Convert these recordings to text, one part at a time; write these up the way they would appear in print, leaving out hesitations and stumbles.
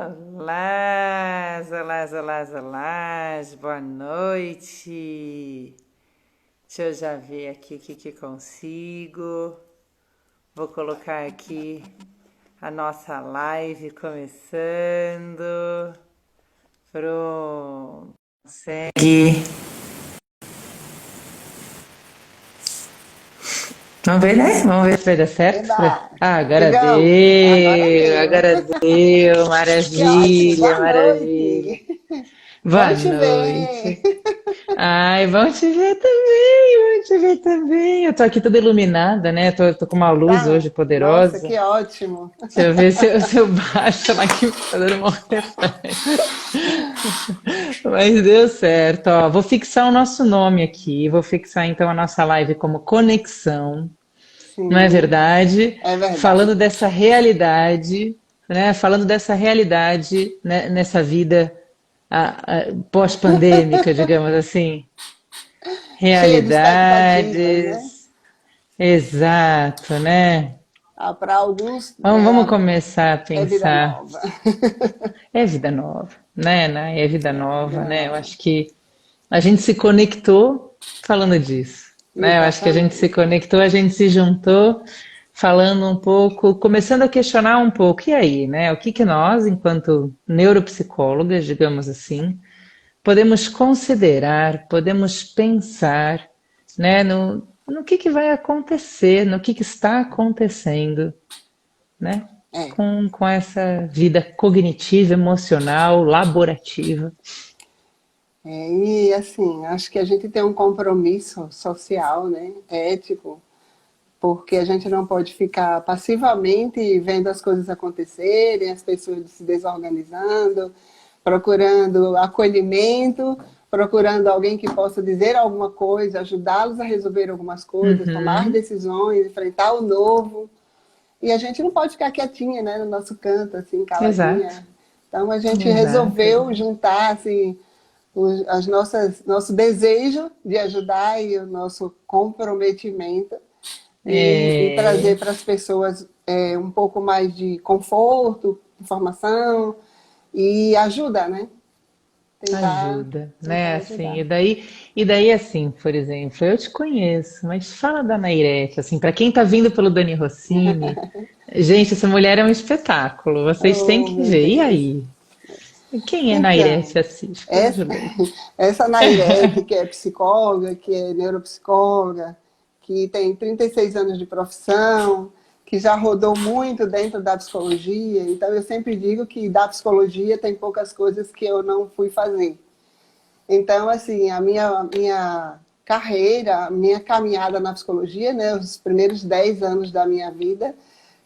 Olá, olá, olá, olá, boa noite. Deixa eu já ver aqui o que consigo. Vou colocar aqui a nossa live começando. Pronto. Segue. Vamos ver, né? Vamos ver se vai dar certo. Eba! Ah, agora Chegamos! Agora deu, deu! agora deu. Que ótimo! Maravilha, Boa maravilha. noite! Boa Bom te ver! noite. Ai, vão te ver também, vão te ver também. Eu tô aqui toda iluminada, né? Tô com uma luz Tá? hoje Nossa, poderosa. que ótimo! Deixa eu ver se eu baixo ela aqui, tá dando uma reflexo. Mas deu certo, ó. Vou fixar o nosso nome aqui, vou fixar então a nossa live como Conexão, não é Sim, verdade? é Falando verdade. dessa realidade, né? Falando dessa realidade, né? Nessa vida pós-pandêmica, digamos assim. Cheia de expectativas, né? Realidades. Exato, né? Para alguns Vamos começar a é vida pensar. nova. É vida nova, né? É vida É vida nova, né? Eu nova. acho que a gente se conectou falando disso, né? Eu acho que a gente se Exatamente. conectou, a gente se juntou falando um pouco, começando a questionar um pouco, e aí, né? O que que nós, enquanto neuropsicólogas, digamos assim, podemos considerar, podemos pensar, né, no que vai acontecer, no que está acontecendo, né, É. com essa vida cognitiva, emocional, laborativa. E assim, acho que a gente tem um compromisso social, né? Ético, porque a gente não pode ficar passivamente vendo as coisas acontecerem, as pessoas se desorganizando, procurando acolhimento, procurando alguém que possa dizer alguma coisa, ajudá-los a resolver algumas coisas, tomar Uhum, decisões, enfrentar o novo. E a gente não pode ficar quietinha, né, no nosso canto, assim, exato, caladinha. Então a gente exato, resolveu exato. juntar assim, as nosso desejo de ajudar e o nosso comprometimento e trazer É, para as pessoas um pouco mais de conforto, informação e ajuda, né? Tentar, ajuda, né? tentar Assim, ajudar. e daí assim, por exemplo, eu te conheço, mas fala da Nairete, assim, para quem tá vindo pelo Dani Rossini, gente, essa mulher é um espetáculo, vocês têm Oh, que meu ver. E Deus. aí? Quem é Então, Nairete Assis? Fala essa, ajuda aí. essa Nairete, que é psicóloga, que é neuropsicóloga, que tem 36 anos de profissão, que já rodou muito dentro da psicologia, então eu sempre digo que da psicologia tem poucas coisas que eu não fui fazer. Então, assim, a minha carreira, a minha caminhada na psicologia, né, os primeiros 10 anos da minha vida,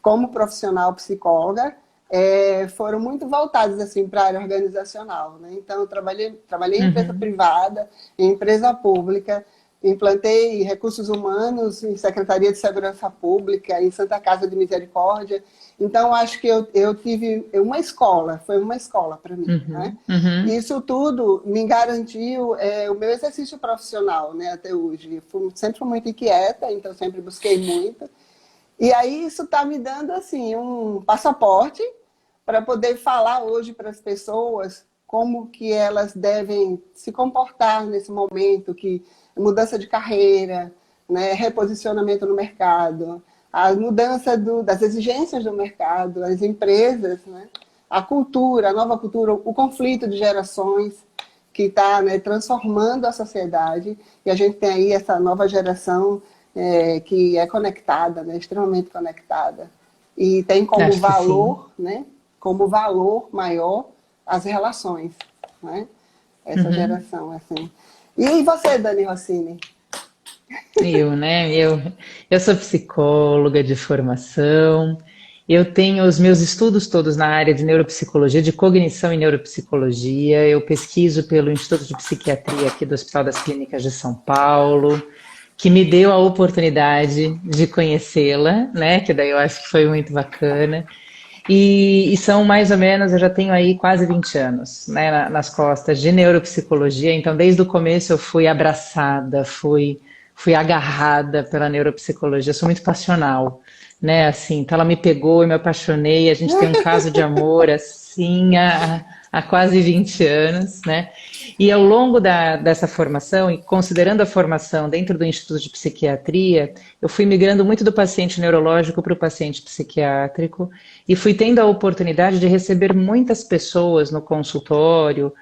como profissional psicóloga, foram muito voltados assim, para a área organizacional. Né? Então, eu trabalhei em empresa Uhum. privada, em empresa pública, implantei recursos humanos em Secretaria de Segurança Pública, em Santa Casa de Misericórdia. Então, acho que eu tive uma escola, foi uma escola para mim. Né? Uhum, uhum. Isso tudo me garantiu o meu exercício profissional, né, até hoje. Sempre fui muito inquieta, então sempre busquei muito. E aí isso está me dando assim um passaporte para poder falar hoje para as pessoas como que elas devem se comportar nesse momento, que mudança de carreira, né, reposicionamento no mercado, a mudança das exigências do mercado, as empresas, né, a cultura, a nova cultura, o conflito de gerações que está, né, transformando a sociedade, e a gente tem aí essa nova geração que é conectada, né, extremamente conectada, e tem Acho que sim. como valor maior as relações, né? Essa Uhum. geração, assim. E você, Dani Rossini? Eu sou psicóloga de formação. Eu tenho os meus estudos todos na área de neuropsicologia, de cognição e neuropsicologia. Eu pesquiso pelo Instituto de Psiquiatria aqui do Hospital das Clínicas de São Paulo, que me deu a oportunidade de conhecê-la, né? Que daí eu acho que foi muito bacana. E são mais ou menos, eu já tenho aí quase 20 anos, né, nas costas de neuropsicologia, então desde o começo eu fui abraçada, fui agarrada pela neuropsicologia, eu sou muito passional, né? Assim, então ela me pegou, eu me apaixonei, a gente tem um caso de amor assim há quase 20 anos, né? E ao longo dessa formação, e considerando a formação dentro do Instituto de Psiquiatria, eu fui migrando muito do paciente neurológico para o paciente psiquiátrico e fui tendo a oportunidade de receber muitas pessoas no consultório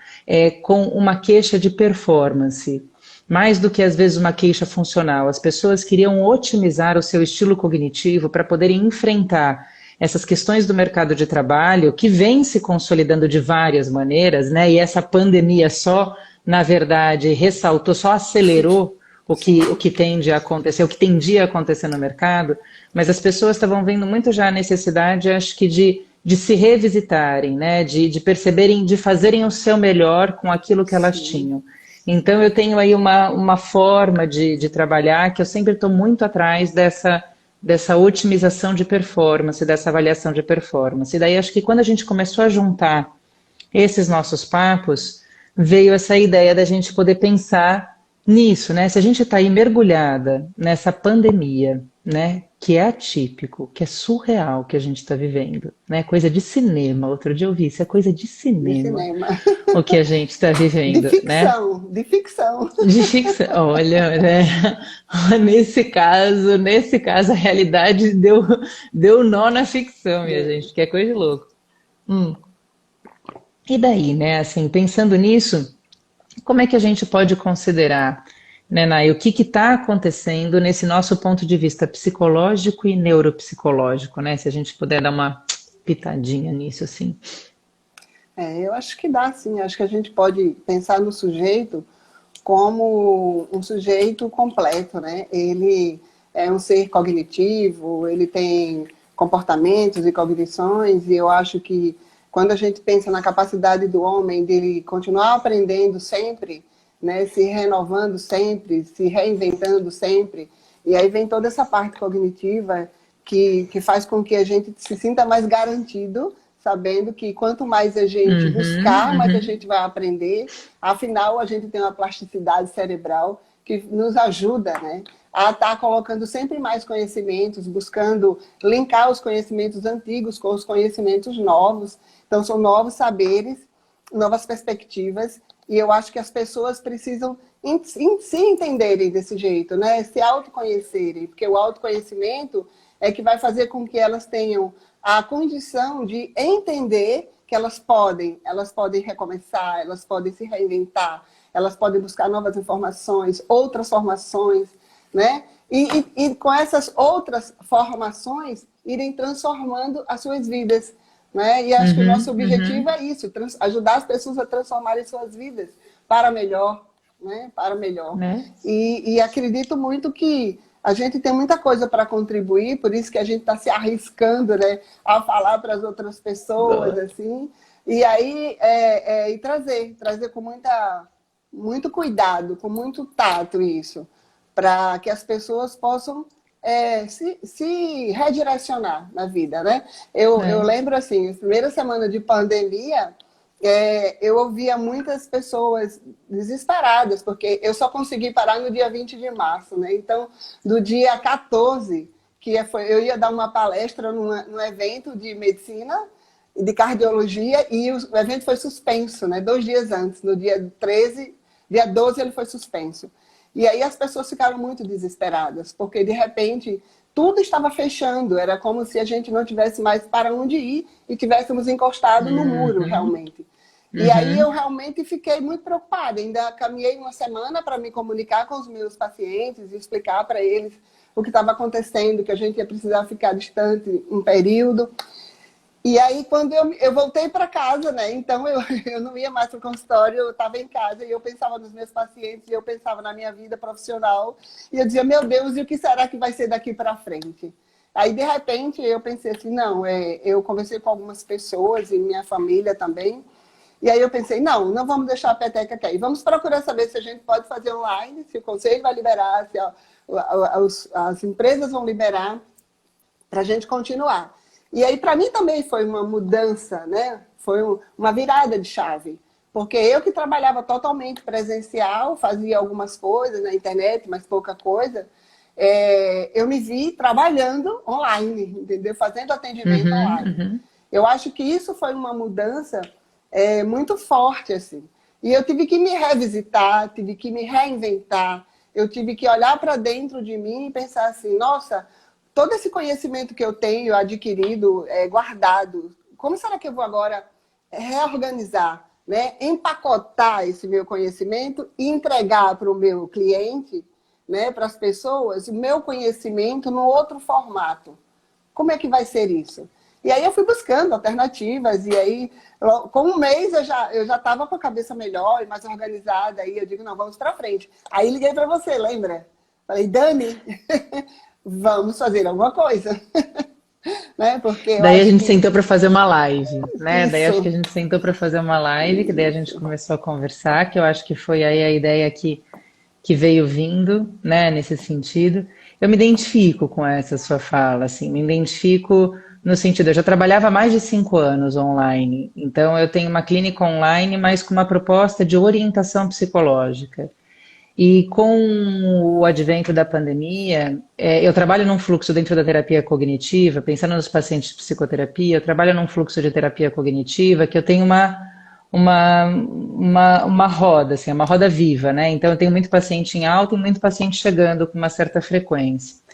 com uma queixa de performance. Mais do que às vezes uma queixa funcional, as pessoas queriam otimizar o seu estilo cognitivo para poderem enfrentar essas questões do mercado de trabalho que vem se consolidando de várias maneiras, né? E essa pandemia só, na verdade, ressaltou, só acelerou o que tende a acontecer, o que tendia a acontecer no mercado, mas as pessoas estavam vendo muito já a necessidade, acho que, de se revisitarem, né? De perceberem, de fazerem o seu melhor com aquilo que elas Sim. tinham. Então, eu tenho aí uma forma de trabalhar que eu sempre estou muito atrás dessa otimização de performance, dessa avaliação de performance. E daí, acho que quando a gente começou a juntar esses nossos papos, veio essa ideia da gente poder pensar nisso, né? Se a gente está aí mergulhada nessa pandemia, né? Que é atípico, que é surreal que a gente está vivendo, né? Coisa de cinema. Outro dia eu vi, isso é coisa de De cinema cinema. o que a gente está De vivendo, né? ficção, de ficção. De ficção. Olha, né? Nesse caso, a realidade deu nó na ficção, minha gente, que é coisa de louco. Hum. E daí, né? Assim, pensando nisso, como é que a gente pode considerar, né, Nai, o que está acontecendo nesse nosso ponto de vista psicológico e neuropsicológico, né? Se a gente puder dar uma pitadinha nisso, assim. Eu acho que dá, sim. Acho que a gente pode pensar no sujeito como um sujeito completo, né? Ele é um ser cognitivo, ele tem comportamentos e cognições, e eu acho que quando a gente pensa na capacidade do homem dele continuar aprendendo sempre, né, se renovando sempre, se reinventando sempre, e aí vem toda essa parte cognitiva que faz com que a gente se sinta mais garantido, sabendo que quanto mais a gente Uhum, buscar, mais a uhum. gente vai aprender. Afinal, a gente tem uma plasticidade cerebral que nos ajuda, né, a estar colocando sempre mais conhecimentos, buscando linkar os conhecimentos antigos com os conhecimentos novos. Então, são novos saberes, novas perspectivas, e eu acho que as pessoas precisam se entenderem desse jeito, né? Se autoconhecerem, porque o autoconhecimento é que vai fazer com que elas tenham a condição de entender que elas podem recomeçar, elas podem se reinventar, elas podem buscar novas informações, outras formações, né? E com essas outras formações, irem transformando as suas vidas, né? E acho que o nosso Uhum, objetivo uhum, é isso, ajudar as pessoas a transformarem suas vidas para melhor, né? Para melhor. né? E acredito muito que a gente tem muita coisa para contribuir, por isso que a gente está se arriscando, né, a falar para as outras pessoas, Boa. assim, e aí e trazer com muito cuidado, com muito tato isso, para que as pessoas possam se redirecionar na vida, né? Eu É. lembro assim, na primeira semana de pandemia, eu ouvia muitas pessoas desesperadas, porque eu só consegui parar no dia 20 de março, né? Então, do dia 14, eu ia dar uma palestra num evento de medicina, de cardiologia, e o evento foi suspenso, né? 2 dias antes, no dia 13, dia 12 ele foi suspenso. E aí as pessoas ficaram muito desesperadas, porque de repente tudo estava fechando, era como se a gente não tivesse mais para onde ir e tivéssemos encostado no muro, Uhum, realmente. E aí eu uhum. realmente fiquei muito preocupada, ainda caminhei uma semana para me comunicar com os meus pacientes e explicar para eles o que estava acontecendo, que a gente ia precisar ficar distante um período. E aí, quando eu voltei para casa, né? Então, eu não ia mais para o consultório, eu estava em casa e eu pensava nos meus pacientes, e eu pensava na minha vida profissional. E eu dizia, meu Deus, e o que será que vai ser daqui para frente? Aí, de repente, eu pensei assim, não, eu conversei com algumas pessoas e minha família também. E aí eu pensei, não vamos deixar a peteca cair. Vamos procurar saber se a gente pode fazer online, se o conselho vai liberar, se as empresas vão liberar para a gente continuar. E aí, para mim, também foi uma mudança, né? Foi uma virada de chave. Porque eu que trabalhava totalmente presencial, fazia algumas coisas na internet, mas pouca coisa. eu me vi trabalhando online, entendeu? Fazendo atendimento Uhum, online. uhum. Eu acho que isso foi uma mudança muito forte, assim. E eu tive que me revisitar, tive que me reinventar, eu tive que olhar para dentro de mim e pensar assim, nossa, todo esse conhecimento que eu tenho adquirido, guardado, como será que eu vou agora reorganizar, né? Empacotar esse meu conhecimento e entregar para o meu cliente, né? Para as pessoas, o meu conhecimento num outro formato. Como é que vai ser isso? E aí eu fui buscando alternativas, e aí, com um mês, eu já estava com a cabeça melhor e mais organizada, aí eu digo, não, vamos para frente. Aí liguei para você, lembra? Falei, Dani, vamos fazer alguma coisa. Né? Porque eu Daí a acho gente que sentou para fazer uma live, né? Daí acho que a isso, gente sentou para fazer uma live, que daí a gente começou a conversar, que eu acho que foi aí a ideia que veio vindo, né, nesse sentido. Eu me identifico com essa sua fala, assim, me identifico no sentido, eu já trabalhava há mais de 5 anos online, então eu tenho uma clínica online, mas com uma proposta de orientação psicológica. E com o advento da pandemia, eu trabalho num fluxo dentro da terapia cognitiva, pensando nos pacientes de psicoterapia, eu trabalho num fluxo de terapia cognitiva que eu tenho uma roda, assim, uma roda viva, né? Então eu tenho muito paciente em alta e muito paciente chegando com uma certa frequência.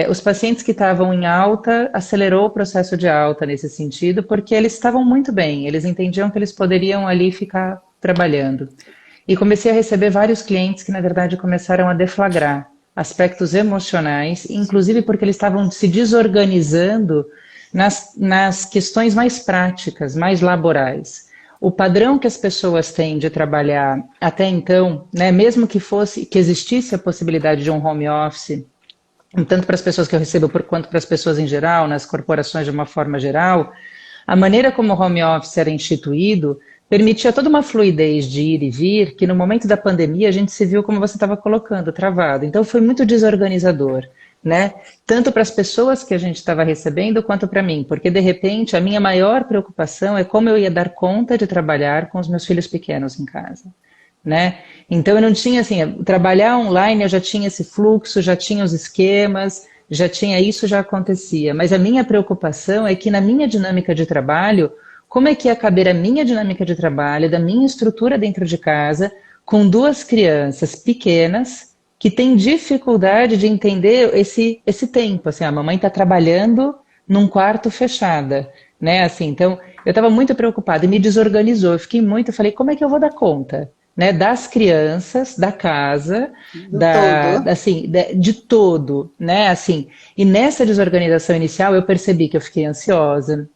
Os pacientes que estavam em alta acelerou o processo de alta nesse sentido, porque eles estavam muito bem, eles entendiam que eles poderiam ali ficar trabalhando. E comecei a receber vários clientes que, na verdade, começaram a deflagrar aspectos emocionais, inclusive porque eles estavam se desorganizando nas questões mais práticas, mais laborais. O padrão que as pessoas têm de trabalhar até então, né, mesmo que existisse a possibilidade de um home office, tanto para as pessoas que eu recebo quanto para as pessoas em geral, nas corporações de uma forma geral, a maneira como o home office era instituído permitia toda uma fluidez de ir e vir, que no momento da pandemia a gente se viu, como você estava colocando, travado. Então foi muito desorganizador, né? Tanto para as pessoas que a gente estava recebendo, quanto para mim, porque de repente a minha maior preocupação é como eu ia dar conta de trabalhar com os meus filhos pequenos em casa. Né? Então eu não tinha assim, trabalhar online eu já tinha esse fluxo, já tinha os esquemas, já tinha isso, já acontecia. Mas a minha preocupação é que na minha dinâmica de trabalho, como é que ia caber a minha dinâmica de trabalho, da minha estrutura dentro de casa, com duas crianças pequenas que têm dificuldade de entender esse tempo. Assim, a mamãe está trabalhando num quarto fechada, né? Assim, então eu estava muito preocupada e me desorganizou. Eu fiquei muito, eu falei, como é que eu vou dar conta? Né, das crianças, da casa, do todo. assim, de todo, né, assim, e nessa desorganização inicial eu percebi que eu fiquei ansiosa,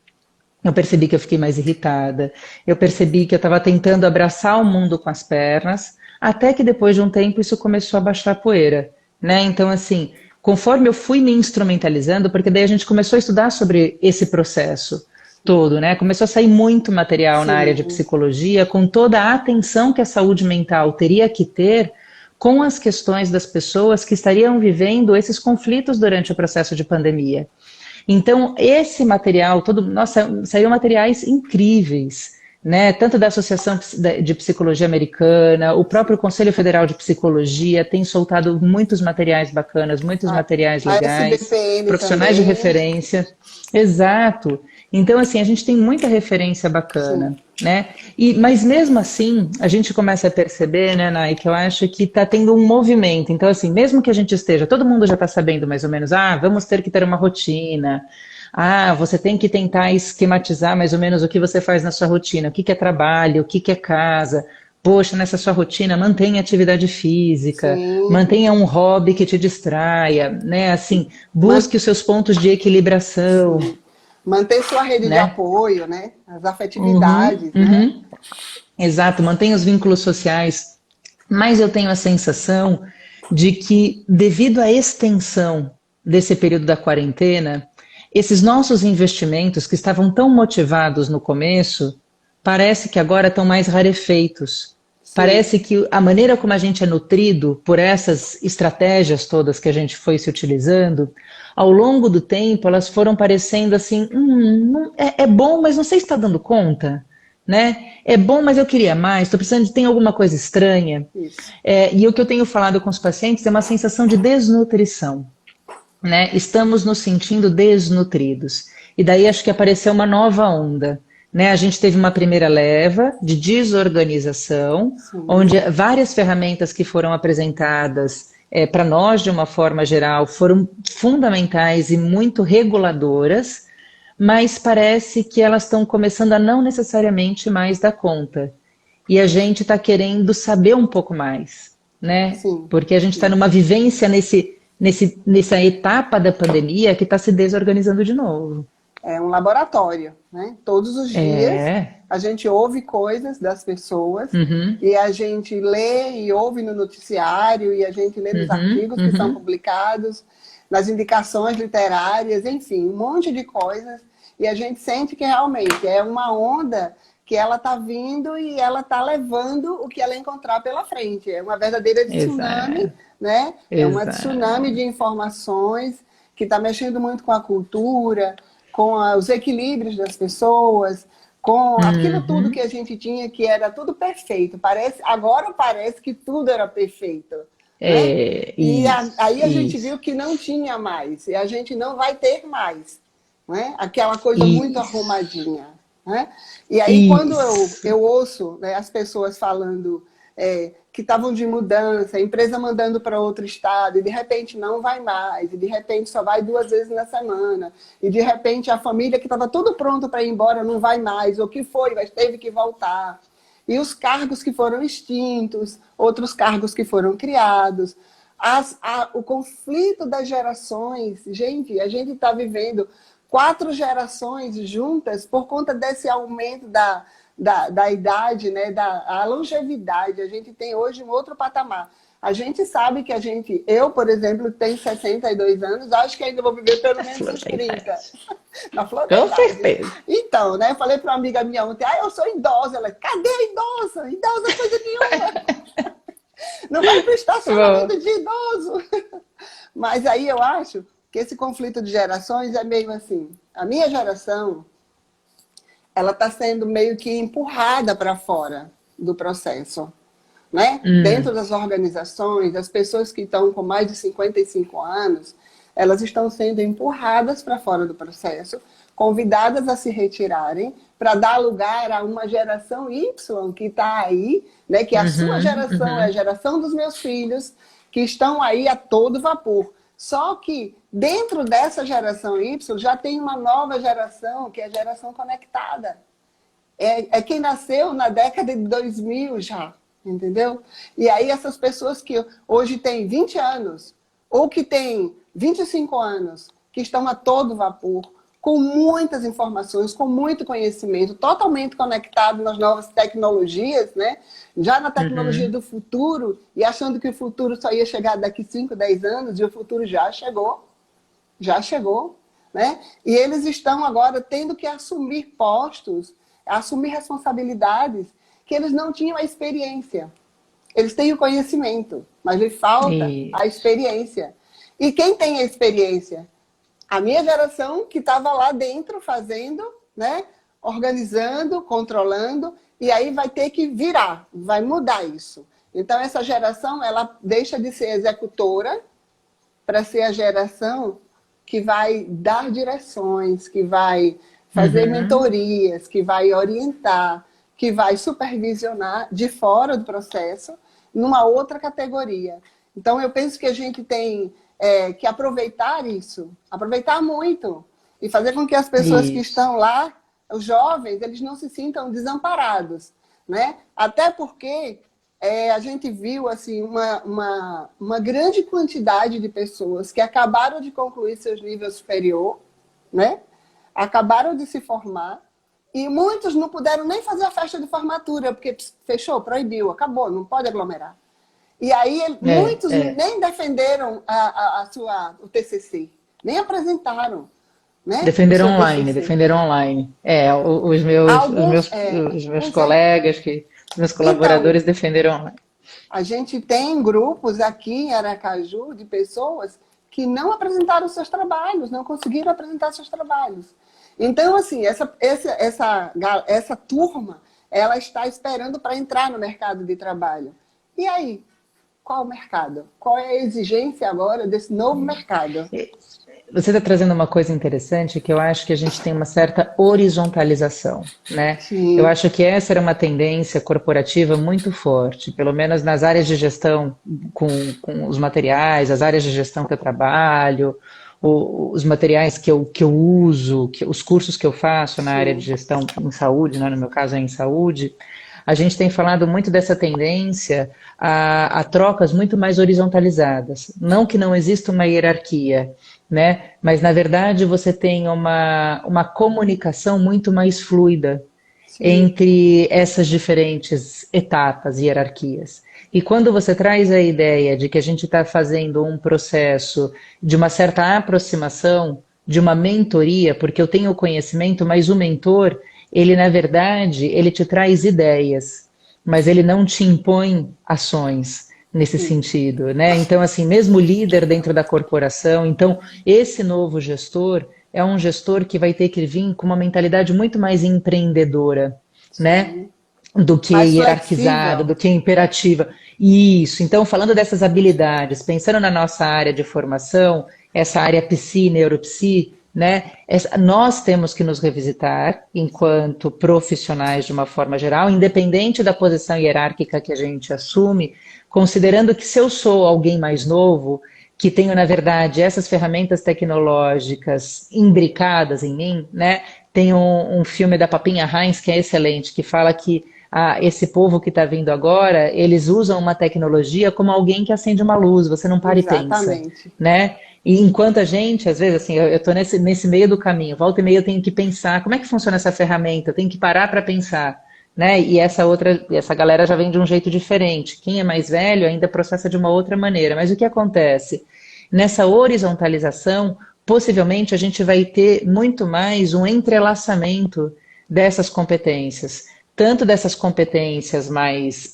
eu percebi que eu fiquei mais irritada, eu percebi que eu estava tentando abraçar o mundo com as pernas, até que depois de um tempo isso começou a baixar a poeira, né, então assim, conforme eu fui me instrumentalizando, porque daí a gente começou a estudar sobre esse processo, todo, né? Começou a sair muito material na área de Sim. psicologia, com toda a atenção que a saúde mental teria que ter com as questões das pessoas que estariam vivendo esses conflitos durante o processo de pandemia. Então, esse material, todo, nossa, saíram materiais incríveis, né? Tanto da Associação de Psicologia Americana, o próprio Conselho Federal de Psicologia tem soltado muitos materiais bacanas, muitos A, materiais a legais, SBPN profissionais de também. referência. Exato. Então, assim, a gente tem muita referência bacana, Sim. né? Mas mesmo assim, a gente começa a perceber, né, Nai, que eu acho que está tendo um movimento. Então, assim, mesmo que a gente esteja, todo mundo já está sabendo mais ou menos, vamos ter que ter uma rotina. Você tem que tentar esquematizar mais ou menos o que você faz na sua rotina, o que é trabalho, o que é casa. Poxa, nessa sua rotina, mantenha atividade física, Sim. mantenha um hobby que te distraia, né? Assim, Man- busque os seus pontos de equilibração, sim. Manter sua rede de né? apoio, né? As Uhum, afetividades, né? uhum. Exato, mantenha os vínculos sociais. Mas eu tenho a sensação de que, devido à extensão desse período da quarentena, esses nossos investimentos que estavam tão motivados no começo, parece que agora estão mais rarefeitos. Sim. Parece que a maneira como a gente é nutrido por essas estratégias todas que a gente foi se utilizando, ao longo do tempo elas foram parecendo assim, é bom, mas não sei se está dando conta. né? É bom, mas eu queria mais, estou precisando de tem alguma coisa estranha. Isso. E o que eu tenho falado com os pacientes é uma sensação de desnutrição, né? Estamos nos sentindo desnutridos. E daí acho que apareceu uma nova onda, né? A gente teve uma primeira leva de desorganização, Sim. onde várias ferramentas que foram apresentadas para nós, de uma forma geral, foram fundamentais e muito reguladoras, mas parece que elas estão começando a não necessariamente mais dar conta. E a gente está querendo saber um pouco mais, né? Sim. Porque a gente está Sim. numa vivência nessa etapa da pandemia que está se desorganizando de novo. É um laboratório, né? Todos os dias É. a gente ouve coisas das pessoas Uhum, e a gente lê e ouve no noticiário e a gente lê nos uhum, artigos que são uhum. publicados, nas indicações literárias, enfim, um monte de coisas. E a gente sente que realmente é uma onda que ela está vindo e ela está levando o que ela encontrar pela frente. É uma verdadeira tsunami, Exato, né? É uma tsunami exato. de informações que está mexendo muito com a cultura, com os equilíbrios das pessoas, com aquilo tudo que Uhum. a gente tinha que era tudo perfeito. Agora parece que tudo era perfeito, né? E Isso, aí a gente isso, viu que não tinha mais, e a gente não vai ter mais, né? Aquela coisa muito isso, arrumadinha, né? E aí quando isso. eu ouço, né, as pessoas falando que estavam de mudança, a empresa mandando para outro estado, e de repente não vai mais, e de repente só vai 2 vezes na semana, e de repente a família que estava tudo pronto para ir embora não vai mais, ou que foi, mas teve que voltar. E os cargos que foram extintos, outros cargos que foram criados, o conflito das gerações. Gente, a gente está vivendo 4 gerações juntas por conta desse aumento da idade, né, a longevidade. A gente tem hoje um outro patamar. A gente sabe que eu, por exemplo, tenho 62 anos, acho que ainda vou viver pelo A menos flor uns da 30, idade. na flor da Com idade. certeza. Então, né, eu falei para uma amiga minha ontem, eu sou idosa. Ela, cadê a idosa? Idosa coisa nenhuma. Não vai para o estacionamento Bom, de idoso. Mas aí eu acho que esse conflito de gerações é meio assim. A minha geração, ela está sendo meio que empurrada para fora do processo, né? Dentro das organizações, as pessoas que estão com mais de 55 anos, elas estão sendo empurradas para fora do processo, convidadas a se retirarem para dar lugar a uma geração Y que está aí, né? Que a sua uhum, geração é a uhum. geração dos meus filhos, que estão aí a todo vapor. Só que dentro dessa geração Y já tem uma nova geração, que é a geração conectada. É quem nasceu na década de 2000 já, entendeu? E aí essas pessoas que hoje têm 20 anos, ou que têm 25 anos, que estão a todo vapor, com muitas informações, com muito conhecimento, totalmente conectado nas novas tecnologias, né? Já na tecnologia Uhum. do futuro, e achando que o futuro só ia chegar daqui 5, 10 anos, e o futuro já chegou, né? E eles estão agora tendo que assumir postos, assumir responsabilidades que eles não tinham a experiência. Eles têm o conhecimento, mas lhes falta a Isso. experiência. E quem tem a experiência? A minha geração que estava lá dentro fazendo, né? Organizando, controlando, e aí vai ter que virar, vai mudar isso. Então essa geração, ela deixa de ser executora para ser a geração que vai dar direções, que vai fazer Uhum. mentorias, que vai orientar, que vai supervisionar de fora do processo, numa outra categoria. Então, eu penso que a gente tem que aproveitar isso, aproveitar muito, e fazer com que as pessoas que Isso. estão lá, os jovens, eles não se sintam desamparados, né? Até porque a gente viu assim, uma grande quantidade de pessoas que acabaram de concluir seus níveis superior, né? Acabaram de se formar, e muitos não puderam nem fazer a festa de formatura, porque fechou, proibiu, acabou, não pode aglomerar. E aí muitos É. nem defenderam o TCC, nem apresentaram, né? O Defenderam seu online, TCC. defenderam online. Alguns, Os meus pois é. colegas, os meus Então, colaboradores defenderam online. a gente tem grupos aqui em Aracaju de pessoas que não apresentaram seus trabalhos, não conseguiram apresentar seus trabalhos. Então, assim, essa turma, ela está esperando para entrar no mercado de trabalho. E aí? Qual o mercado? Qual é a exigência agora desse novo mercado? Você está trazendo uma coisa interessante que eu acho que a gente tem uma certa horizontalização, né? Eu Sim, acho que essa era uma tendência corporativa muito forte, pelo menos nas áreas de gestão com os materiais, as áreas de gestão que eu trabalho, os materiais que eu uso, os cursos que eu faço na área de sim, gestão em saúde, né? No meu caso é em saúde, a gente tem falado muito dessa tendência a trocas muito mais horizontalizadas. Não que não exista uma hierarquia, né? Mas na verdade você tem uma comunicação muito mais fluida sim, entre essas diferentes etapas e hierarquias. E quando você traz a ideia de que a gente está fazendo um processo de uma certa aproximação, de uma mentoria, porque eu tenho o conhecimento, mas o mentor, ele na verdade, ele te traz ideias, mas ele não te impõe ações nesse sim, sentido, né? Então, assim, mesmo líder dentro da corporação, então esse novo gestor é um gestor que vai ter que vir com uma mentalidade muito mais empreendedora, né? sim. Do que Mais hierarquizada, flexível. do que imperativa. Isso. Então, falando dessas habilidades, pensando na nossa área de formação, essa área psi, neuropsi, né? Nós temos que nos revisitar enquanto profissionais de uma forma geral, independente da posição hierárquica que a gente assume, considerando que se eu sou alguém mais novo, que tenho, na verdade, essas ferramentas tecnológicas imbricadas em mim, né? Tem um filme da Papinha Heinz que é excelente, que fala que esse povo que está vindo agora, eles usam uma tecnologia como alguém que acende uma luz, você não para e pensa, Exatamente. né? E enquanto a gente, às vezes, assim, eu estou nesse meio do caminho, volta e meia eu tenho que pensar, como é que funciona essa ferramenta? Eu tenho que parar para pensar, né? E essa galera já vem de um jeito diferente. Quem é mais velho ainda processa de uma outra maneira. Mas o que acontece? Nessa horizontalização, possivelmente a gente vai ter muito mais um entrelaçamento dessas competências, tanto dessas competências mais,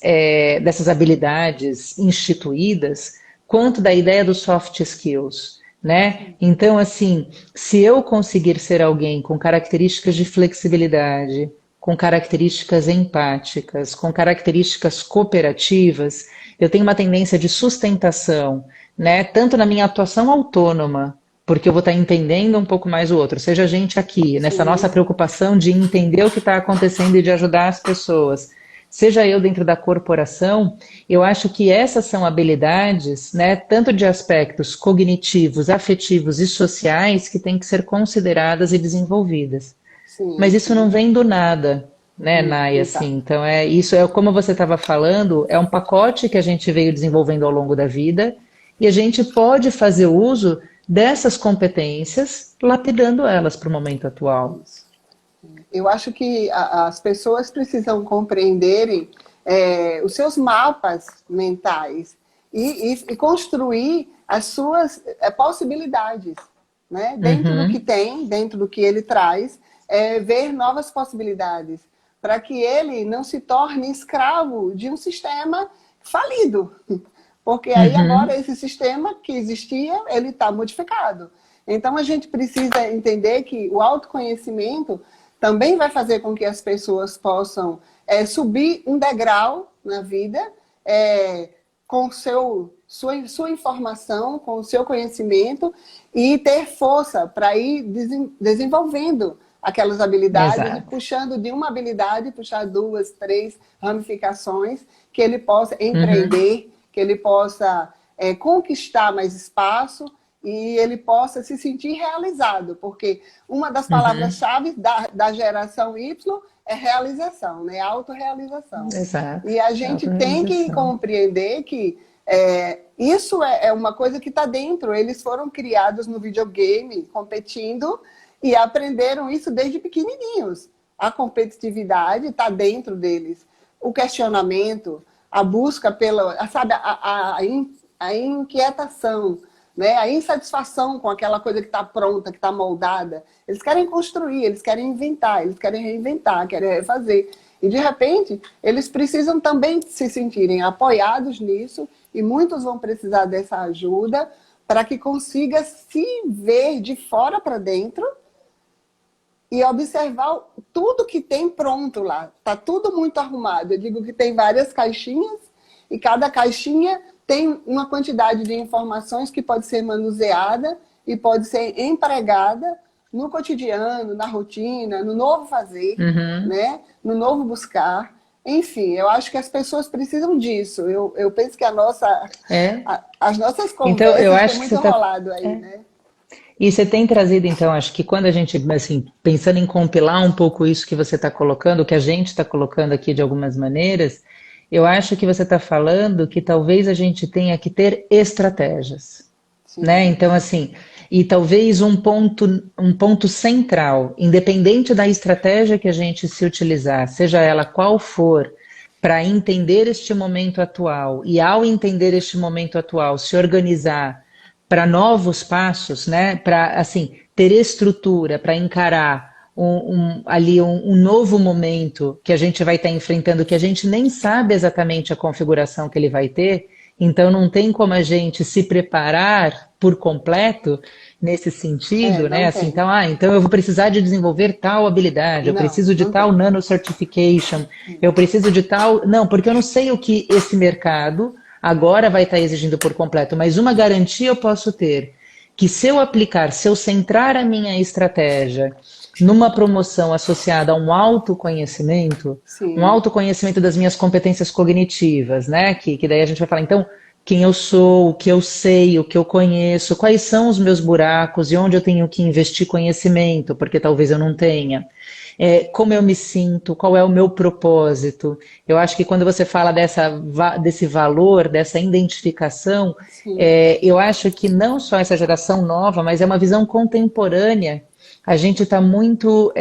dessas habilidades instituídas, quanto da ideia dos soft skills, né? Então, assim, se eu conseguir ser alguém com características de flexibilidade, com características empáticas, com características cooperativas, eu tenho uma tendência de sustentação, né? Tanto na minha atuação autônoma, porque eu vou estar entendendo um pouco mais o outro, seja a gente aqui, nessa nossa Sim, preocupação de entender o que está acontecendo e de ajudar as pessoas, seja eu dentro da corporação, eu acho que essas são habilidades, né, tanto de aspectos cognitivos, afetivos e sociais, que têm que ser consideradas e desenvolvidas. Mas sim, isso não sim. vem do nada, né, Nai, assim. Exato. Então isso é como você estava falando, é um pacote que a gente veio desenvolvendo ao longo da vida e a gente pode fazer uso dessas competências, lapidando elas para o momento atual. Isso. Eu acho que as pessoas precisam compreenderem os seus mapas mentais e construir as suas possibilidades, né? Dentro do que Uhum, tem, dentro do que ele traz, ver novas possibilidades, para que ele não se torne escravo de um sistema falido. Porque aí agora uhum, esse sistema que existia, ele está modificado. Então a gente precisa entender que o autoconhecimento também vai fazer com que as pessoas possam subir um degrau na vida com sua informação, com o seu conhecimento e ter força para ir desenvolvendo aquelas habilidades e exato. puxando de uma habilidade, puxar duas, três ramificações que ele possa Uhum, empreender, que ele possa conquistar mais espaço e ele possa se sentir realizado, porque uma das uhum, palavras-chave da geração Y é realização, né? Autorrealização. exato. E a gente tem que Autorrealização. compreender que isso é uma coisa que está dentro. Eles foram criados no videogame, competindo, e aprenderam isso desde pequenininhos. A competitividade está dentro deles. O questionamento, a busca pela, sabe, a inquietação, né? A insatisfação com aquela coisa que está pronta, que está moldada. Eles querem construir, eles querem inventar, eles querem reinventar, querem refazer. E, de repente, eles precisam também se sentirem apoiados nisso, e muitos vão precisar dessa ajuda para que consiga se ver de fora para dentro e observar tudo que tem pronto lá. Está tudo muito arrumado. Eu digo que tem várias caixinhas e cada caixinha tem uma quantidade de informações que pode ser manuseada e pode ser empregada no cotidiano, na rotina, no novo fazer, Uhum. né? No novo buscar. Enfim, eu acho que as pessoas precisam disso. Eu penso que É. as nossas Então, eu conversas têm acho que você muito está. rolado aí, né? E você tem trazido, então, acho que quando a gente, assim, pensando em compilar um pouco isso que você está colocando, o que a gente está colocando aqui de algumas maneiras, eu acho que você está falando que talvez a gente tenha que ter estratégias, né? Sim, Então, assim, e talvez um ponto central, independente da estratégia que a gente se utilizar, seja ela qual for, para entender este momento atual e ao entender este momento atual, se organizar para novos passos, né? Para assim ter estrutura para encarar um novo momento que a gente vai estar enfrentando, que a gente nem sabe exatamente a configuração que ele vai ter, então não tem como a gente se preparar por completo nesse sentido, né? não Assim, tem. então, então eu vou precisar de desenvolver tal habilidade, eu Não, preciso de não tal tem. nano certification, eu preciso de tal. Não, porque eu não sei o que esse mercado agora vai estar exigindo por completo, mas uma garantia eu posso ter, que se eu aplicar, se eu centrar a minha estratégia numa promoção associada a um Sim, autoconhecimento das minhas competências cognitivas, né? Que daí a gente vai falar, então, quem eu sou, o que eu sei, o que eu conheço, quais são os meus buracos e onde eu tenho que investir conhecimento, porque talvez eu não tenha. Como eu me sinto, qual é o meu propósito. Eu acho que quando você fala desse valor, dessa identificação, sim, eu acho que não só essa geração nova, mas é uma visão contemporânea. A gente está muito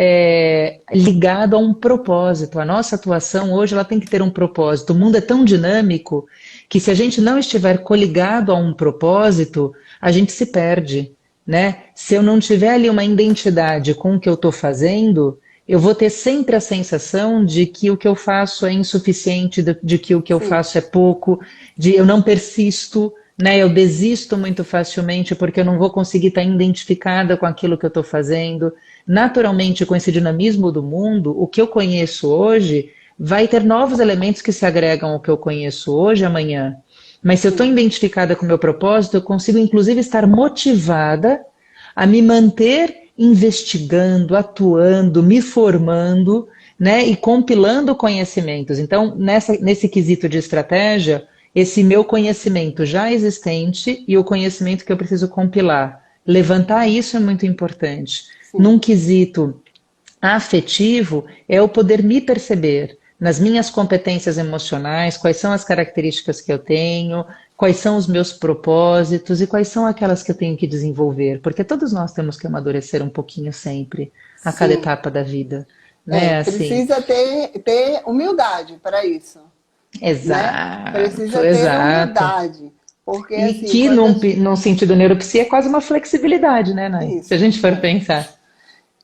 ligado a um propósito. A nossa atuação hoje ela tem que ter um propósito. O mundo é tão dinâmico que se a gente não estiver coligado a um propósito, a gente se perde, né? Se eu não tiver ali uma identidade com o que eu estou fazendo, eu vou ter sempre a sensação de que o que eu faço é insuficiente, de que o que eu sim. faço é pouco, de eu não persisto, né? Eu desisto muito facilmente porque eu não vou conseguir estar identificada com aquilo que eu estou fazendo. Naturalmente, com esse dinamismo do mundo, o que eu conheço hoje vai ter novos elementos que se agregam ao que eu conheço hoje, amanhã. Mas se eu estou Sim. identificada com o meu propósito, eu consigo inclusive estar motivada a me manter investigando, atuando, me formando, né, e compilando conhecimentos. Então, nesse quesito de estratégia, esse meu conhecimento já existente e o conhecimento que eu preciso compilar. Levantar isso é muito importante. Sim. Num quesito afetivo, é o poder me perceber nas minhas competências emocionais, quais são as características que eu tenho, quais são os meus propósitos e quais são aquelas que eu tenho que desenvolver, porque todos nós temos que amadurecer um pouquinho sempre, a cada Sim. etapa da vida, né? Assim, Precisa ter humildade para isso, né? exato, Precisa ter exato. humildade. Porque, E assim, que num sentido neuropsia é quase uma flexibilidade, né, Nay? Se a isso, gente for pensar.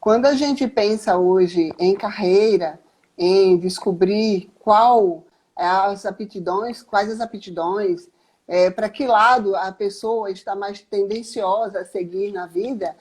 quando a gente pensa hoje em carreira, em descobrir quais as aptidões, para que lado a pessoa está mais tendenciosa a seguir na vida,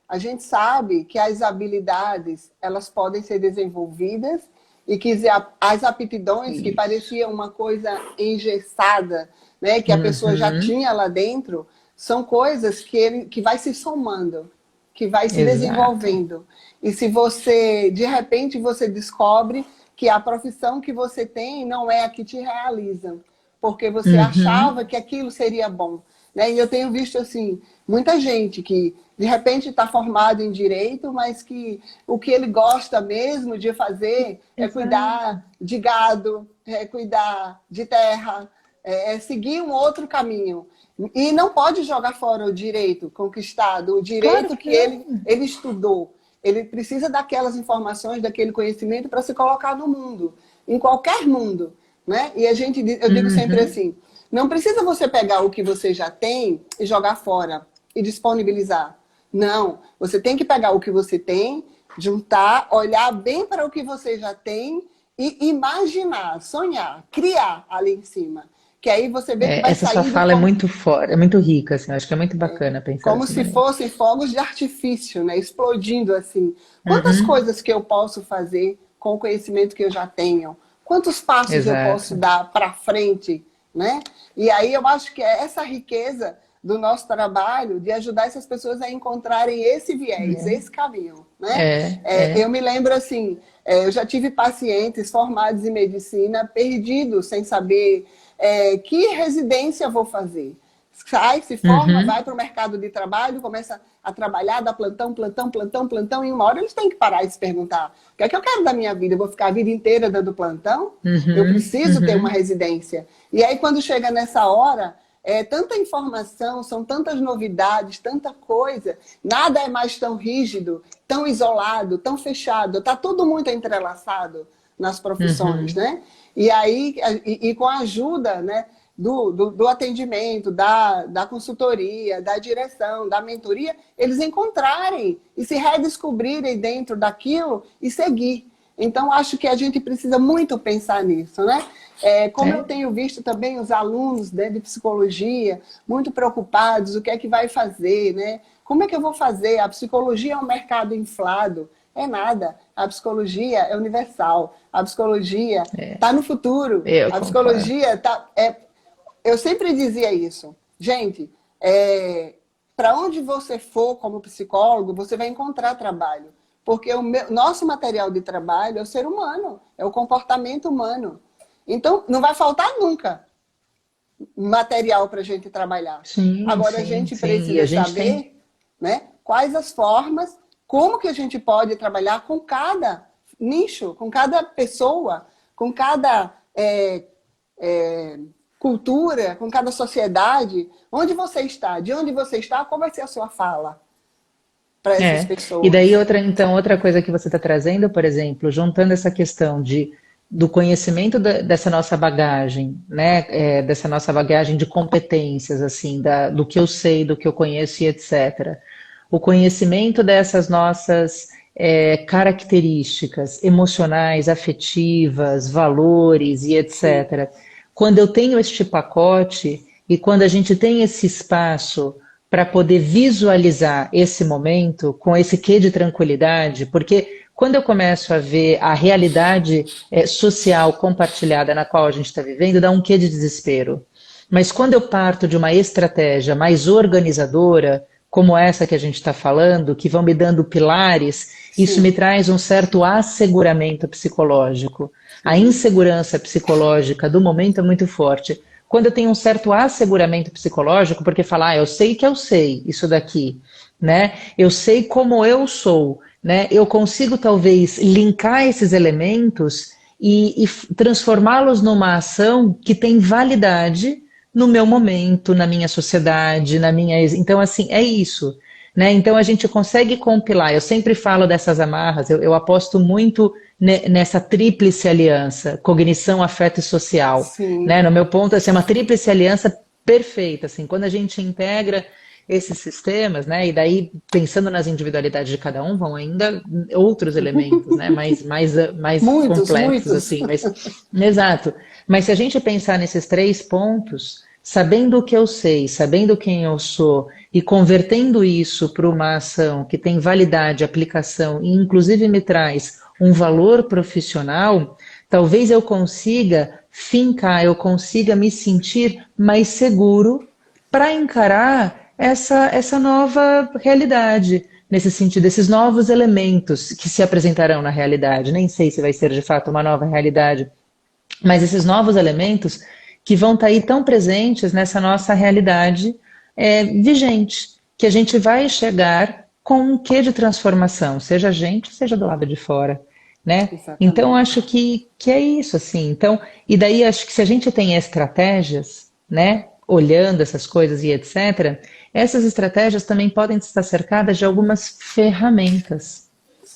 a gente sabe que as habilidades elas podem ser desenvolvidas e que as aptidões que Isso. pareciam uma coisa engessada, né, que a pessoa já Uhum, tinha lá dentro, são coisas que vai se somando, que vai se exato. desenvolvendo. E se você, de repente, você descobre que a profissão que você tem não é a que te realiza, porque você achava Uhum, que aquilo seria bom. Né? E eu tenho visto, assim, muita gente que, de repente, está formado em direito, mas que o que ele gosta mesmo de fazer é exato. cuidar de gado, é cuidar de terra, é seguir um outro caminho. E não pode jogar fora o direito conquistado, o Claro direito que que não. ele estudou. Ele precisa daquelas informações, daquele conhecimento para se colocar no mundo, em qualquer mundo. Né? E eu digo sempre Uhum, assim, não precisa você pegar o que você já tem e jogar fora e disponibilizar. Não, você tem que pegar o que você tem, juntar, olhar bem para o que você já tem e imaginar, sonhar, criar ali em cima. que aí você vê que vai Essa sua saindo fala é muito forte, é muito rica, assim, eu acho que é muito bacana pensar como dessa se maneira. fossem fogos de artifício, né? Explodindo assim. Quantas Uhum, coisas que eu posso fazer com o conhecimento que eu já tenho? Quantos passos eu posso exato. dar para frente, né? E aí eu acho que é essa riqueza do nosso trabalho de ajudar essas pessoas a encontrarem esse viés, esse caminho, né? Eu me lembro assim, eu já tive pacientes formados em medicina perdidos sem saber que residência vou fazer. Sai, se forma, vai Uhum, para o mercado de trabalho, começa a trabalhar, dá plantão, plantão, plantão, plantão, e uma hora eles têm que parar e se perguntar: o que é que eu quero da minha vida? Eu vou ficar a vida inteira dando plantão? Eu uhum, preciso ter uma uhum. residência. E aí, quando chega nessa hora, é tanta informação, são tantas novidades, tanta coisa, nada é mais tão rígido, tão isolado, tão fechado, está tudo muito entrelaçado nas profissões, Uhum. né? E aí, com a ajuda, né, do atendimento, da consultoria, da direção, da mentoria, eles encontrarem e se redescobrirem dentro daquilo e seguir. Então, acho que a gente precisa muito pensar nisso, né? Como eu É, tenho visto também os alunos, né, de psicologia muito preocupados, o que é que vai fazer, né? Como é que eu vou fazer? A psicologia é um mercado inflado. É nada. A psicologia é universal. A psicologia está no futuro. eu A concordo. psicologia está. Eu sempre dizia isso. Gente, para onde você for como psicólogo, você vai encontrar trabalho. Porque nosso material de trabalho é o ser humano, é o comportamento humano. Então, não vai faltar nunca material para a gente trabalhar. Sim, Agora, a sim, gente sim. E a precisa gente tem. saber, né, quais as formas, como que a gente pode trabalhar com cada nicho, com cada pessoa, com cada cultura, com cada sociedade. Onde você está? De onde você está? Qual vai ser a sua fala para essas É. E daí pessoas? outra coisa que você está trazendo, por exemplo, juntando essa questão do conhecimento dessa nossa bagagem, né, dessa nossa bagagem de competências, assim, do que eu sei, do que eu conheço e etc. O conhecimento dessas nossas características emocionais, afetivas, valores e Sim, etc. Quando eu tenho este pacote e quando a gente tem esse espaço para poder visualizar esse momento com esse quê de tranquilidade, porque quando eu começo a ver a realidade social compartilhada na qual a gente está vivendo, dá um quê de desespero. Mas quando eu parto de uma estratégia mais organizadora, como essa que a gente está falando, que vão me dando pilares, isso me sim, traz um certo asseguramento psicológico. A sim, insegurança psicológica do momento é muito forte. Quando eu tenho um certo asseguramento psicológico, porque falar, eu sei que eu sei isso daqui, né? Eu sei como eu sou, né? Eu consigo talvez linkar esses elementos e transformá-los numa ação que tem validade no meu momento, na minha sociedade, na minha. Então, assim, é isso. Né? Então a gente consegue compilar. Eu sempre falo dessas amarras, eu aposto muito nessa tríplice aliança, cognição, afeto e social. sim. Né? No meu ponto, assim, é uma tríplice aliança perfeita. Assim, quando a gente integra esses sistemas, né? E daí, pensando nas individualidades de cada um, vão ainda outros elementos, né? Mais Muitos, complexos, muitos. assim, mas exato. Mas se a gente pensar nesses três pontos, sabendo o que eu sei, sabendo quem eu sou e convertendo isso para uma ação que tem validade, aplicação e inclusive me traz um valor profissional, talvez eu consiga fincar, eu consiga me sentir mais seguro para encarar essa nova realidade, nesse sentido, esses novos elementos que se apresentarão na realidade. Nem sei se vai ser de fato uma nova realidade, mas esses novos elementos que vão estar aí tão presentes nessa nossa realidade vigente, que a gente vai chegar com um quê de transformação, seja a gente, seja do lado de fora, né? Então Exatamente. acho que é isso, assim. Então, e daí acho que se a gente tem estratégias, né, olhando essas coisas e etc., essas estratégias também podem estar cercadas de algumas ferramentas,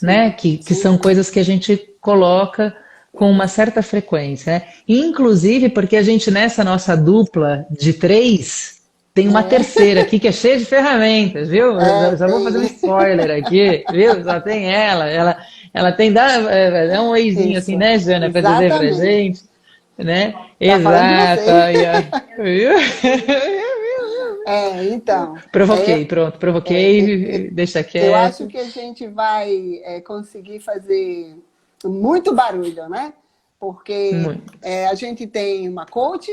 né? Sim, Que sim. são coisas que a gente coloca com uma certa frequência, né? Inclusive porque a gente nessa nossa dupla de três tem uma terceira aqui que é cheia de ferramentas, viu? Já vou fazer um Tem. spoiler aqui, viu? Só tem ela tem dá um oizinho assim, Isso. né, Jana, para dizer pra Exatamente. gente. né? Tá falando de Exato, você. ai, ai. Viu? Então, Provoquei, pronto, é, provoquei, deixa eu acho quieto. que a gente vai conseguir fazer muito barulho, né? Porque Muito. a gente tem uma coach,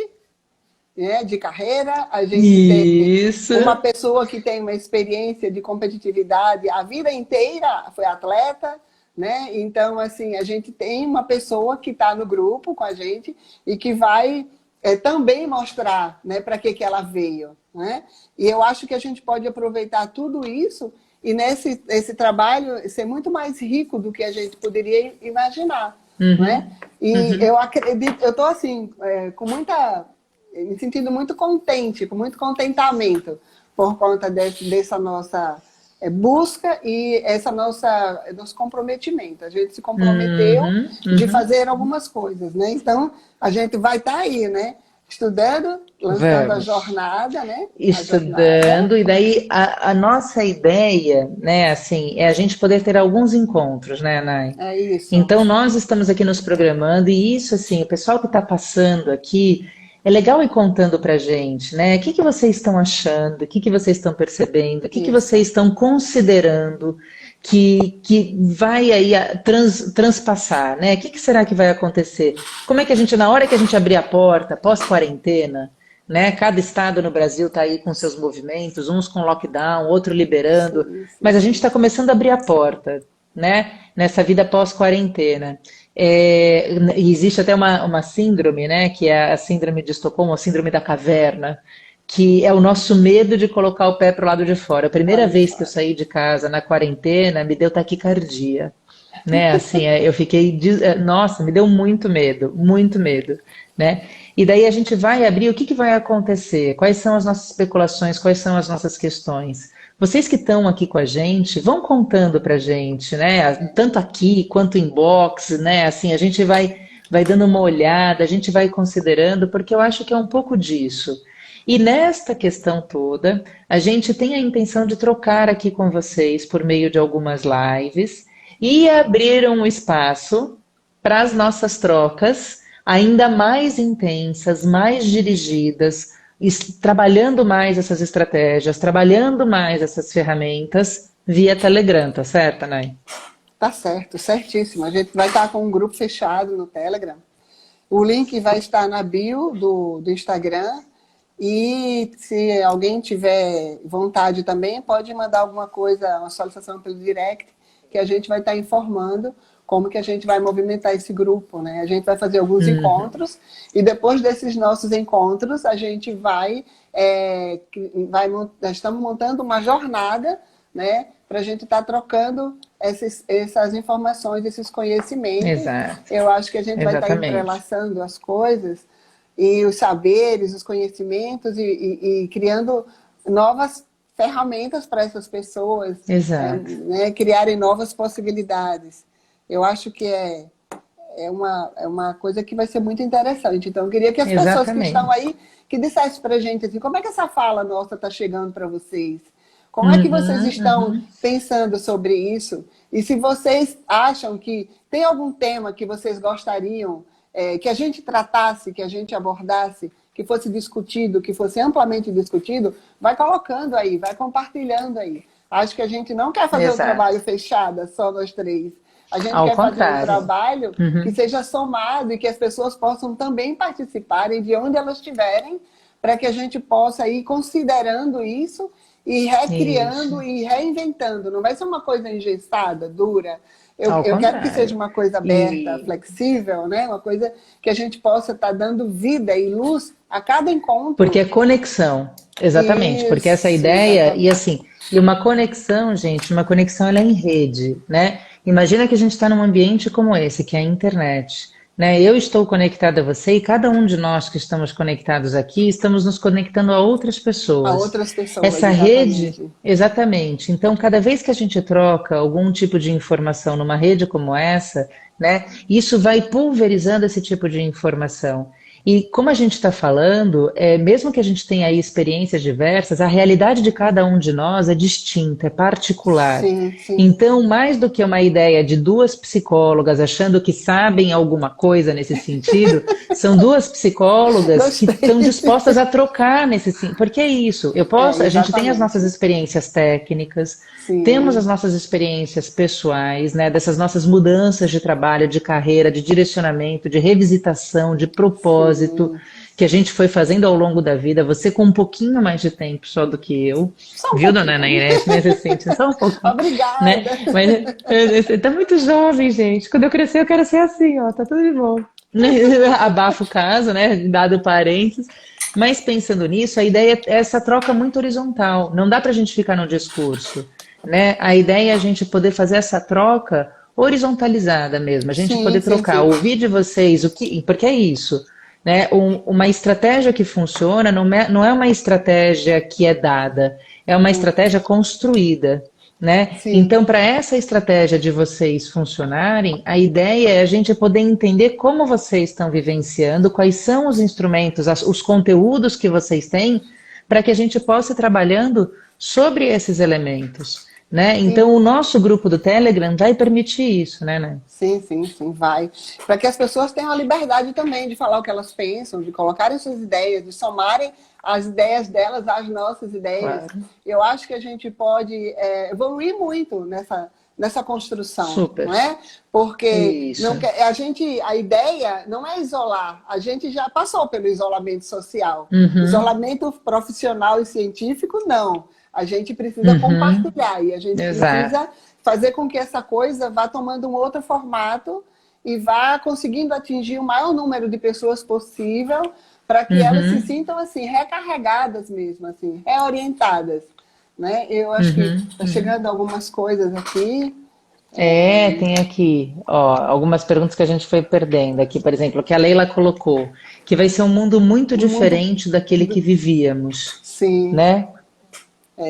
né, de carreira, a gente tem Isso, uma pessoa que tem uma experiência de competitividade a vida inteira, foi atleta, né? Então, assim, a gente tem uma pessoa que está no grupo com a gente e que vai também mostrar, né, para que ela veio, né? E eu acho que a gente pode aproveitar tudo isso e nesse esse trabalho ser muito mais rico do que a gente poderia imaginar, né? uhum, E uhum. eu acredito, eu estou assim, com muita me sentindo muito contente, com muito contentamento por conta dessa nossa busca e essa nosso comprometimento. A gente se comprometeu Uhum, de uhum. fazer algumas coisas, né? Então, a gente vai estar aí, né? Estudando, lançando a Vamos. jornada, né? A jornada. Estudando, e daí a nossa ideia, né, assim, é a gente poder ter alguns encontros, né, Nai? É isso. Então, nós estamos aqui nos programando, e isso, assim, o pessoal que está passando aqui, é legal ir contando para gente, né? O que que vocês estão achando? O que que vocês estão percebendo? O que que vocês Isso. estão considerando que vai aí transpassar, né? O que que será que vai acontecer? Como é que a gente, na hora que a gente abrir a porta, pós-quarentena, né? Cada estado no Brasil está aí com seus movimentos, uns com lockdown, outro liberando, Sim, sim, mas a gente sim. está começando a abrir a porta, né? Nessa vida pós-quarentena. E existe até uma síndrome, né? Que é a síndrome de Estocolmo, a síndrome da caverna, que é o nosso medo de colocar o pé para o lado de fora. A primeira Lado de vez que eu fora. saí de casa na quarentena, me deu taquicardia, né? Assim, eu fiquei, nossa, me deu muito medo, né? E daí a gente vai abrir, o que que vai acontecer? Quais são as nossas especulações? Quais são as nossas questões? Vocês que estão aqui com a gente, vão contando pra gente, né? Tanto aqui quanto em box, né? Assim, a gente vai dando uma olhada, a gente vai considerando, porque eu acho que é um pouco disso. E nesta questão toda, a gente tem a intenção de trocar aqui com vocês por meio de algumas lives e abrir um espaço para as nossas trocas ainda mais intensas, mais dirigidas, trabalhando mais essas estratégias, trabalhando mais essas ferramentas via Telegram, tá certo, Nay? Tá certo, certíssimo. A gente vai estar com um grupo fechado no Telegram. O link vai estar na bio do Instagram. E se alguém tiver vontade também, pode mandar alguma coisa, uma solicitação pelo direct, que a gente vai estar informando como que a gente vai movimentar esse grupo, né? A gente vai fazer alguns Uhum. encontros e depois desses nossos encontros a gente nós estamos montando uma jornada, né? Para a gente estar trocando essas informações, esses conhecimentos. Exato, Eu acho que a gente vai estar exatamente. entrelaçando as coisas e os saberes, os conhecimentos e criando novas ferramentas para essas pessoas, Exato, né, criarem novas possibilidades. Eu acho que é uma coisa que vai ser muito interessante. Então, eu queria que as pessoas que estão exatamente. aí, que dissessem para a gente assim, como é que essa fala nossa está chegando para vocês? Como é que vocês Uhum, estão uhum. pensando sobre isso? E se vocês acham que tem algum tema que vocês gostariam que a gente tratasse, que a gente abordasse, que fosse discutido, que fosse amplamente discutido, vai colocando aí, vai compartilhando aí. Acho que a gente não quer fazer o Exato. trabalho fechado, só nós três. A gente Ao quer fazer um contrário. trabalho que Uhum. seja somado e que as pessoas possam também participarem de onde elas estiverem, para que a gente possa ir considerando isso e Isso. recriando e reinventando. Não vai ser uma coisa engessada, dura. Ao Eu quero que seja contrário. uma coisa aberta, E flexível, né? Uma coisa que a gente possa estar dando vida e luz a cada porque encontro. é conexão, exatamente, porque essa Isso, ideia, e exatamente. assim, e uma conexão, gente, uma conexão ela é em rede, né? Imagina que a gente está num ambiente como esse, que é a internet, né? Eu estou conectada a você e cada um de nós que estamos conectados aqui, estamos nos conectando a outras A pessoas. outras pessoas, Essa rede, exatamente. exatamente. Então, cada vez que a gente troca algum tipo de informação numa rede como essa, né, isso vai pulverizando esse tipo de informação. E como a gente está falando, mesmo que a gente tenha aí experiências diversas, a realidade de cada um de nós é distinta, é particular. Sim, sim. Então, mais do que uma ideia de duas psicólogas achando que sabem alguma coisa nesse sentido, são duas psicólogas que estão Gostei. dispostas a trocar nesse sentido. Porque é isso, a gente tem as nossas Exatamente. experiências técnicas, temos as Sim, nossas experiências pessoais, né, dessas nossas mudanças de trabalho, de carreira, de direcionamento, de revisitação, de propósito, sim. que a gente foi fazendo ao longo da vida. Você com um pouquinho mais de tempo só do que eu, Só um viu, dona Ana pouquinho. Inês? Nesse sentido, só um pouquinho, né? Obrigada. Mas você tá muito jovem, gente. Quando eu crescer, eu quero ser assim, ó, tá tudo de bom. Abafa o caso, né? Dado parênteses. Mas pensando nisso, a ideia é essa troca muito horizontal. Não dá para a gente ficar no discurso, né? A ideia é a gente poder fazer essa troca horizontalizada mesmo, a gente Sim, poder sim, trocar, sim. ouvir de vocês o que, porque é isso, né? Uma estratégia que funciona não é uma estratégia que é dada, é uma Sim, estratégia construída, né? sim. Então, para essa estratégia de vocês funcionarem, a ideia é a gente poder entender como vocês estão vivenciando, quais são os instrumentos, os conteúdos que vocês têm, para que a gente possa ir trabalhando sobre esses elementos, né? Sim, Então, o nosso grupo do Telegram vai permitir isso, né? sim, sim, sim, vai. Para que as pessoas tenham a liberdade também de falar o que elas pensam, de colocarem suas ideias, de somarem as ideias delas às nossas ideias. Claro. Eu acho que a gente pode evoluir muito nessa construção, não Super. é? Porque Isso. não quer, a ideia não é isolar. A gente já passou pelo isolamento social. Uhum, Isolamento profissional e científico, não. A gente precisa uhum, compartilhar e a gente exato. precisa fazer com que essa coisa vá tomando um outro formato e vá conseguindo atingir o maior número de pessoas possível para que elas se Uhum, sintam assim recarregadas mesmo, assim, reorientadas, né? Eu acho que uhum, está uhum. chegando algumas coisas aqui. Tem aqui, ó, algumas perguntas que a gente foi perdendo aqui, por exemplo, que a Leila colocou, que vai ser um mundo muito Um mundo, diferente daquele que vivíamos, sim. né?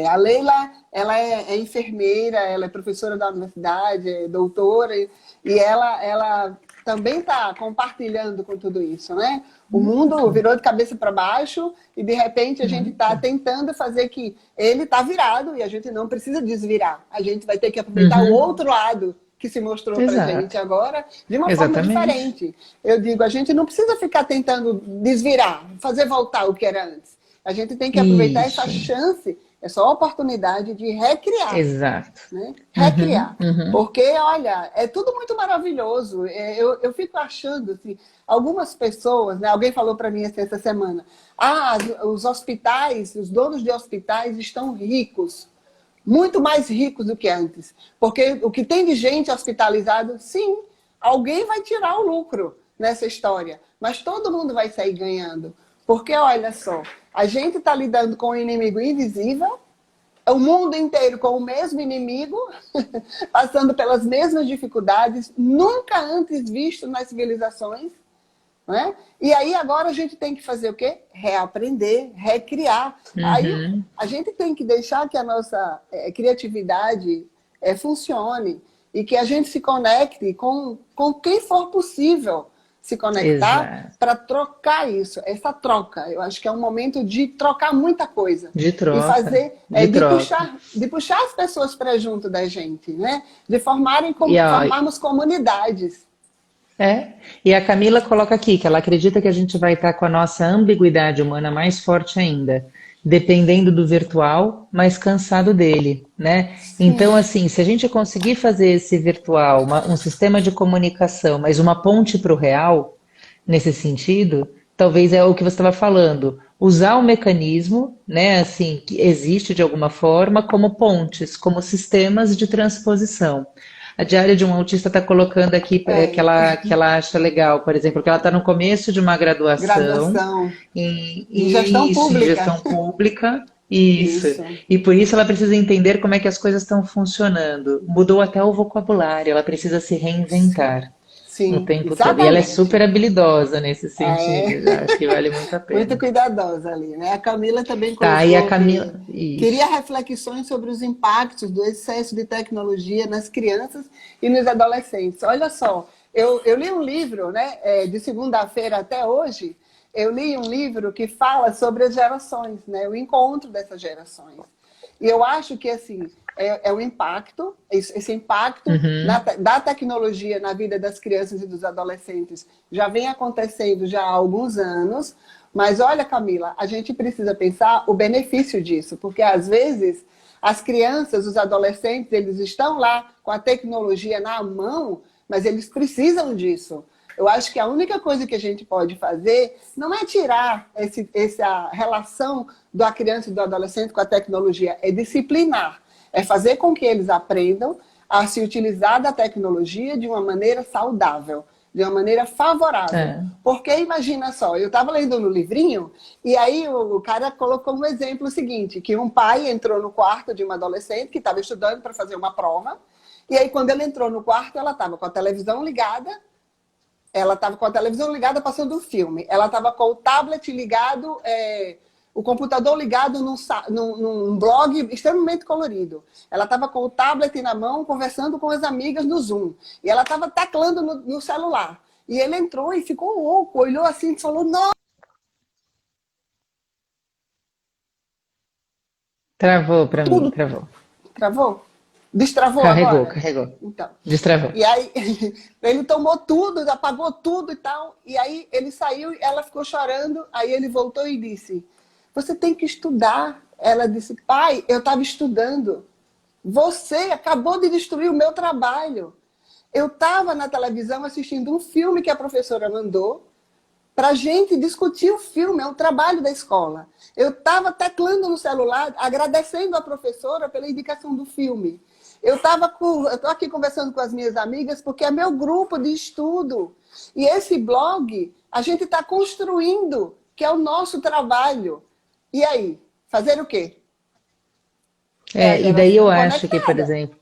A Leila, ela é enfermeira, ela é professora da universidade, é doutora, e ela também está compartilhando com tudo isso, né? O mundo virou de cabeça para baixo e, de repente, a gente está tentando fazer que ele está virado e a gente não precisa desvirar. A gente vai ter que aproveitar o Uhum, outro lado que se mostrou para a gente exato, agora de uma forma exatamente. diferente. Eu digo, a gente não precisa ficar tentando desvirar, fazer voltar o que era antes. A gente tem que aproveitar essa Isso, chance, essa oportunidade de recriar, exato. né? Uhum, Recriar. uhum. Porque, olha, é tudo muito maravilhoso. Eu fico achando, assim, algumas pessoas, né? Alguém falou para mim assim, essa semana, os hospitais, os donos de hospitais estão ricos, muito mais ricos do que antes. Porque o que tem de gente hospitalizada, sim, alguém vai tirar o lucro nessa história, mas todo mundo vai sair ganhando. Porque, olha só, a gente está lidando com um inimigo invisível, o mundo inteiro com o mesmo inimigo, passando pelas mesmas dificuldades, nunca antes visto nas civilizações. Né? E aí agora a gente tem que fazer o quê? Reaprender, recriar. Aí Uhum. a gente tem que deixar que a nossa criatividade funcione e que a gente se conecte com quem for possível se conectar Exato. para trocar isso, essa troca. Eu acho que é um momento de trocar muita coisa De e troca, fazer, de troca. de puxar as pessoas para junto da gente, né? De E, ó, formarmos comunidades. e a Camila coloca aqui que ela acredita que a gente vai estar com a nossa ambiguidade humana mais forte ainda, dependendo do virtual, mas cansado dele, né? Sim, Então, assim, se a gente conseguir fazer esse virtual, um sistema de comunicação, mas uma ponte para o real, nesse sentido, talvez é o que você estava falando, usar o mecanismo, né, assim, que existe de alguma forma, como pontes, como sistemas de transposição. A Diária de um Autista está colocando aqui é. que ela acha legal, por exemplo, que ela está no começo de uma graduação Graduação de gestão em isso, em pública. gestão pública, isso. Isso. E por isso ela precisa entender como é que as coisas estão funcionando. Mudou até o vocabulário, ela precisa se Sim, reinventar o sim, tempo todo. E ela é super exatamente. habilidosa nesse sentido, É. eu acho que vale muito a Muito pena. cuidadosa ali, né? A Camila também Tá, e a colocou Camila. que queria Isso. reflexões sobre os impactos do excesso de tecnologia nas crianças e nos adolescentes. Olha só, eu li um livro, né, de segunda-feira até hoje, eu li um livro que fala sobre as gerações, né? O encontro dessas gerações. E eu acho que assim, o impacto, esse impacto da tecnologia na vida das crianças e dos adolescentes já vem acontecendo já há alguns anos, mas olha, Camila, a gente precisa pensar o benefício disso, porque às vezes as crianças, os adolescentes, eles estão lá com a tecnologia na mão, mas eles precisam disso. Eu acho que a única coisa que a gente pode fazer não é tirar essa relação da criança e do adolescente com a tecnologia, é disciplinar. É fazer com que eles aprendam a se utilizar da tecnologia de uma maneira saudável, de uma maneira favorável. É. Porque imagina só, eu estava lendo no livrinho e aí o cara colocou um exemplo seguinte, que um pai entrou no quarto de uma adolescente que estava estudando para fazer uma prova, e aí quando ele entrou no quarto, ela estava com a televisão ligada, passando um filme. Ela estava com o tablet ligado, o computador ligado num blog extremamente colorido. Ela estava com o tablet na mão, conversando com as amigas no Zoom. E ela estava teclando no celular. E ele entrou e ficou louco, olhou assim e falou, nossa! Travou para mim, travou. Travou? Destravou Carregou, agora? carregou. Então. Destravou. E aí, ele tomou tudo, apagou tudo e tal. E aí, ele saiu, ela ficou chorando. Aí, ele voltou e disse, você tem que estudar. Ela disse, pai, eu estava estudando. Você acabou de destruir o meu trabalho. Eu estava na televisão assistindo um filme que a professora mandou para a gente discutir o filme, é um trabalho da escola. Eu estava teclando no celular, agradecendo a professora pela indicação do filme. Eu estou aqui conversando com as minhas amigas porque é meu grupo de estudo. E esse blog, a gente está construindo, que é o nosso trabalho. E aí? Fazer o quê? E daí eu acho que, por Conectada. exemplo,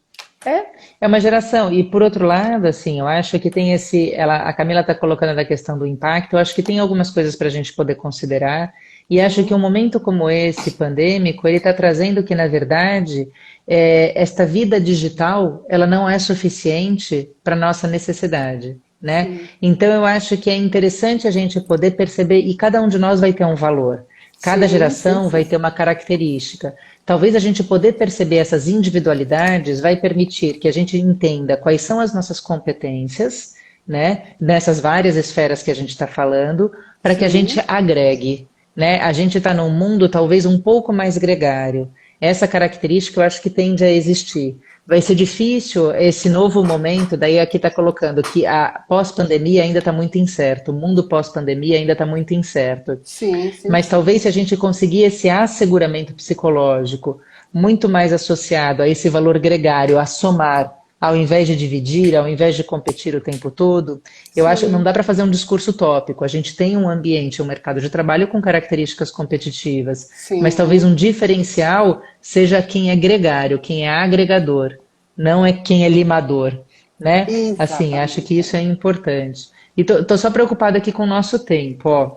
é uma geração. E por outro lado, assim, eu acho que tem a Camila está colocando a questão do impacto, eu acho que tem algumas coisas para a gente poder considerar. E acho que um momento como esse, pandêmico, ele está trazendo que, na verdade, esta vida digital, ela não é suficiente para nossa necessidade, né? Sim, Então eu acho que é interessante a gente poder perceber, e cada um de nós vai ter um valor. Cada sim, sim, geração vai sim. ter uma característica. Talvez a gente poder perceber essas individualidades vai permitir que a gente entenda quais são as nossas competências, né, nessas várias esferas que a gente está falando, para que a gente Sim. agregue, né? A gente está num mundo talvez um pouco mais gregário. Essa característica eu acho que tende a existir. Vai ser difícil esse novo momento, daí aqui está colocando que a pós-pandemia ainda está muito incerto, o mundo pós-pandemia ainda está muito incerto. Sim, sim, Mas sim. talvez se a gente conseguir esse asseguramento psicológico muito mais associado a esse valor gregário, a somar, ao invés de dividir, ao invés de competir o tempo todo, eu acho que não Sim, dá para fazer um discurso utópico. A gente tem um ambiente, um mercado de trabalho com características competitivas, mas talvez sim. um diferencial seja quem é gregário, quem é agregador, não é quem é limador, né? Assim, acho que Exatamente. isso é importante. E tô só preocupada aqui com o nosso tempo, ó.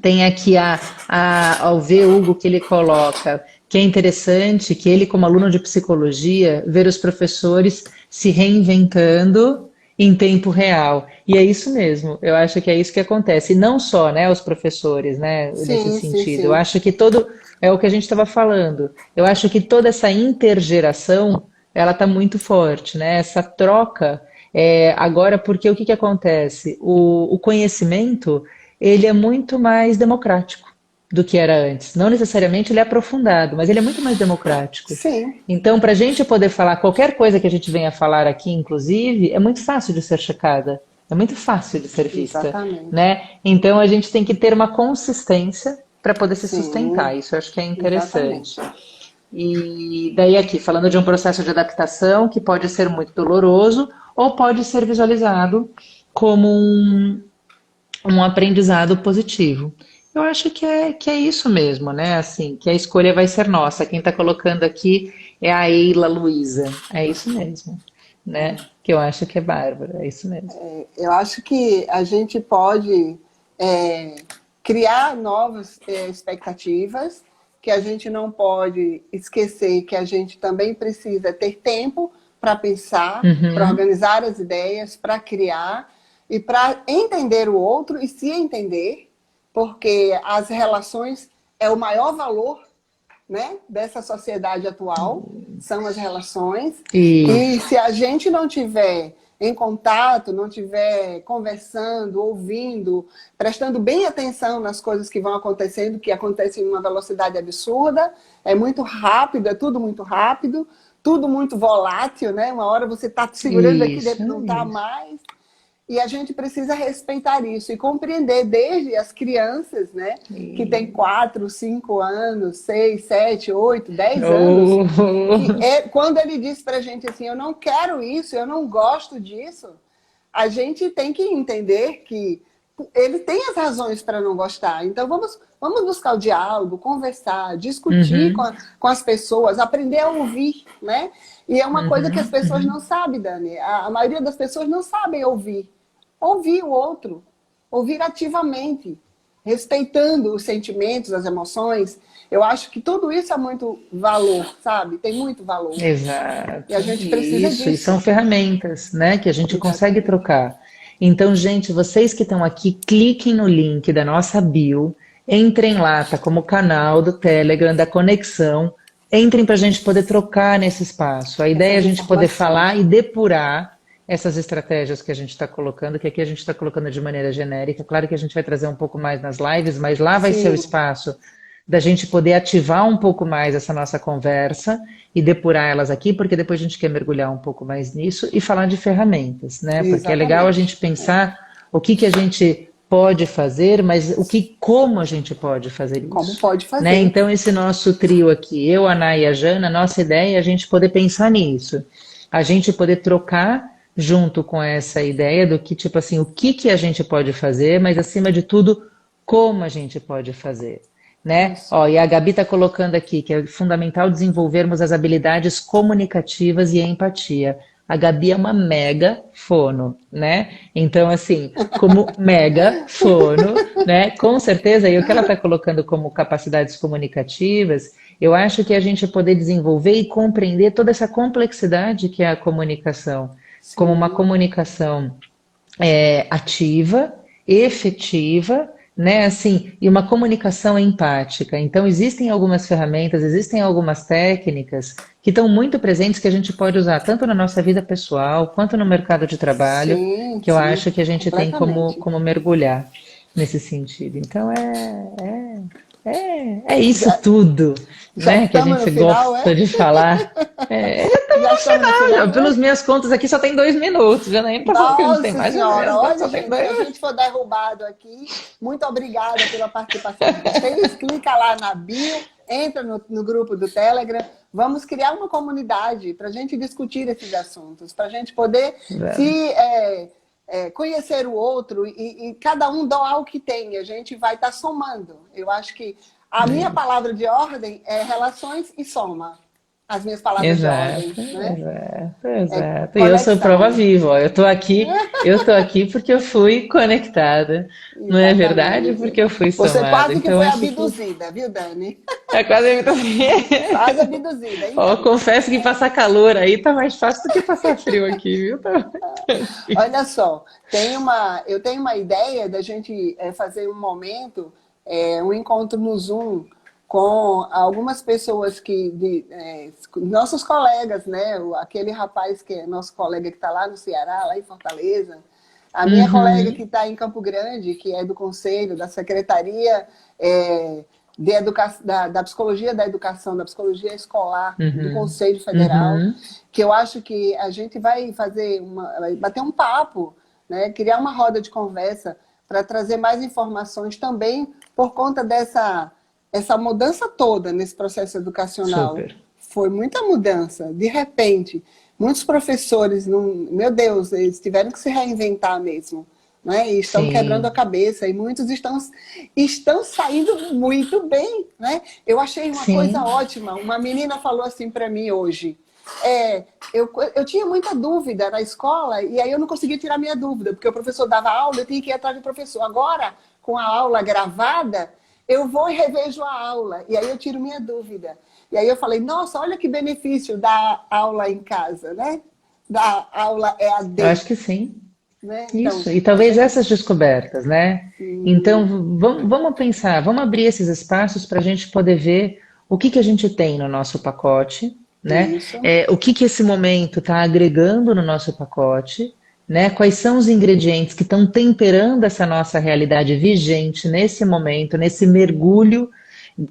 Tem aqui ao ver Hugo que ele coloca, que é interessante que ele, como aluno de psicologia, ver os professores se reinventando em tempo real. E é isso mesmo, eu acho que é isso que acontece. E não só, né, os professores, né, nesse Sim, sim, sentido. Eu sim. acho que é o que a gente estava falando. Eu acho que toda essa intergeração, ela está muito forte, né? Essa troca. Agora, porque o que que acontece? O conhecimento ele é muito mais democrático do que era antes. Não necessariamente ele é aprofundado, mas ele é muito mais democrático. Sim, Então, para a gente poder falar qualquer coisa que a gente venha falar aqui, inclusive, é muito fácil de ser checada, é muito fácil de ser vista, exatamente. né? Então, a gente tem que ter uma consistência para poder se sustentar. Sim, Isso eu acho que é interessante. exatamente. E daí aqui, falando de um processo de adaptação que pode ser muito doloroso ou pode ser visualizado como um aprendizado positivo. Eu acho que é isso mesmo, né? Assim, que a escolha vai ser nossa. Quem está colocando aqui é a Eila Luiza. É isso mesmo, né? Que eu acho que é bárbaro. É isso mesmo. Eu acho que a gente pode é, criar novas expectativas, que a gente não pode esquecer que a gente também precisa ter tempo para pensar, para Uhum, organizar as ideias, para criar e para entender o outro e se entender. porque as relações é o maior valor, né, dessa sociedade atual, são as relações. E Isso. se a gente não tiver em contato, não tiver conversando, ouvindo, prestando bem atenção nas coisas que vão acontecendo, que acontecem em uma velocidade absurda, é muito rápido, é tudo muito volátil, né? Uma hora você está segurando aqui, Isso, não está isso. mais. E a gente precisa respeitar isso e compreender desde as crianças, né, que têm 4, 5 anos, 6, 7, 8, 10 anos, que Oh, quando ele diz para a gente assim, eu não quero isso, eu não gosto disso, a gente tem que entender que ele tem as razões para não gostar. Então vamos buscar o diálogo, conversar, discutir uhum, com as pessoas, aprender a ouvir, né? E é uma coisa que as uhum, pessoas não uhum. sabem, Dani. A maioria das pessoas não sabem ouvir. Ouvir o outro, ouvir ativamente, respeitando os sentimentos, as emoções. Eu acho que tudo isso é muito valor, sabe? Tem muito valor. E a Exato, gente precisa isso, e são disso. ferramentas, né, que a gente consegue Exatamente. trocar. Então, gente, vocês que estão aqui, cliquem no link da nossa bio, entrem lá, tá como canal do Telegram, da Conexão, entrem para a gente poder trocar nesse espaço. A ideia é a Essas gente poder informações. falar e depurar essas estratégias que a gente está colocando, que aqui a gente está colocando de maneira genérica. Claro que a gente vai trazer um pouco mais nas lives, mas lá vai ser o Sim, espaço da gente poder ativar um pouco mais essa nossa conversa e depurar elas aqui, porque depois a gente quer mergulhar um pouco mais nisso e falar de ferramentas, né? Porque é legal a gente exatamente. pensar o que que a gente pode fazer, mas como a gente pode fazer Como isso, pode né? fazer? Então esse nosso trio aqui, eu, a Nay e a Jana, nossa ideia é a gente poder pensar nisso, a gente poder trocar junto com essa ideia do que, tipo assim, o que que a gente pode fazer, mas acima de tudo, como a gente pode fazer, né? Isso. Ó, e a Gabi está colocando aqui que é fundamental desenvolvermos as habilidades comunicativas e a empatia. A Gabi é uma mega fono, né? Então, assim, como mega fono, né? Com certeza, e o que ela está colocando como capacidades comunicativas, eu acho que a gente poder desenvolver e compreender toda essa complexidade que é a comunicação, como uma Sim, comunicação ativa, efetiva, né? Assim, e uma comunicação empática. Então, existem algumas ferramentas, existem algumas técnicas que estão muito presentes que a gente pode usar tanto na nossa vida pessoal quanto no mercado de trabalho, sim, que eu sim, acho que a gente tem completamente. como mergulhar nesse sentido. Então, é isso Já, tudo, já né? Que a estamos no gente final, é? gosta de falar. Já estamos no Olha, final, é? pelas minhas contas aqui só tem 2 minutos. Já nem tá falando que a gente tem Nossa mais, mas nas Senhora, minhas contas olha, só tem gente, se dois a minutos. gente for derrubado aqui, muito obrigada pela participação de vocês. Clica lá na bio, entra no grupo do Telegram. Vamos criar uma comunidade para a gente discutir esses assuntos, para a gente poder se conhecer o outro e cada um doar o que tem. A gente vai estar somando. Eu acho que a minha palavra de ordem é relações e soma. As minhas palavras de Exato, ordem, né? exato, É exato. E eu sou prova conexão. viva, ó. Eu tô aqui porque eu fui conectada. Não é verdade? Exatamente. Porque eu fui Você somada. quase que Então foi acho que abduzida, viu, Dani? é quase muito. Quase abduzida. Ó, Então, confesso que passar calor aí tá mais fácil do que passar frio aqui, viu? Tá tranquilo. olha só, eu tenho uma ideia da gente fazer um momento, um encontro no Zoom com algumas pessoas nossos colegas, né? Aquele rapaz que é nosso colega que está lá no Ceará, lá em Fortaleza, a minha colega que Uhum, está em Campo Grande, que é do Conselho, da Secretaria da Psicologia da Educação, da Psicologia Escolar, do uhum, Conselho Federal, uhum. que eu acho que a gente vai vai bater um papo, né? Criar uma roda de conversa para trazer mais informações também por conta essa mudança toda nesse processo educacional. Super. Foi muita mudança, de repente. Muitos professores, meu Deus, eles tiveram que se reinventar mesmo. Né? E estão quebrando a Sim, cabeça e muitos estão saindo muito bem. Né? Eu achei uma coisa sim, ótima. Uma menina falou assim para mim hoje. É, eu tinha muita dúvida na escola e aí eu não conseguia tirar minha dúvida, porque o professor dava aula, eu tinha que ir atrás do professor. Agora, com a aula gravada, eu vou e revejo a aula, e aí eu tiro minha dúvida. E aí eu falei, nossa, olha que benefício da aula em casa, né? Da aula eu EAD. acho que sim. né? Então, Isso, e talvez essas descobertas, né? Então, vamos pensar, vamos abrir esses espaços para a gente poder ver o que a gente tem no nosso pacote, né? isso, O que esse momento está agregando no nosso pacote, né? Quais são os ingredientes que estão temperando essa nossa realidade vigente nesse momento, nesse mergulho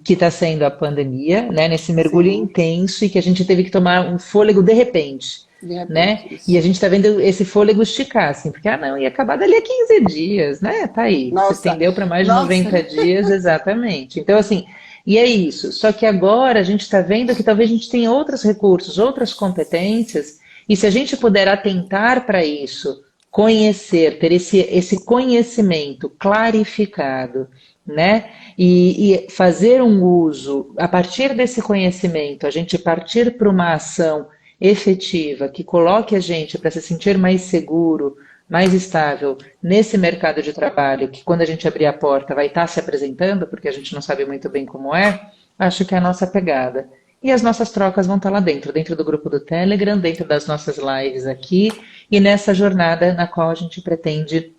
que está sendo a pandemia, né? Nesse mergulho sim, intenso e que a gente teve que tomar um fôlego de repente, de né? repente, E a isso. gente está vendo esse fôlego esticar, assim, porque, não, ia acabar dali a 15 dias, né? Tá aí, se Nossa, estendeu para mais de nossa, 90 dias, exatamente. Então, assim, e é isso. Só que agora a gente está vendo que talvez a gente tenha outros recursos, outras competências, e se a gente puder atentar para isso, conhecer, ter esse conhecimento clarificado, né? E fazer um uso, a partir desse conhecimento, a gente partir para uma ação efetiva que coloque a gente para se sentir mais seguro, mais estável nesse mercado de trabalho, que quando a gente abrir a porta vai estar se apresentando, porque a gente não sabe muito bem como é, acho que é a nossa pegada. E as nossas trocas vão estar lá dentro, dentro do grupo do Telegram, dentro das nossas lives aqui, e nessa jornada na qual a gente pretende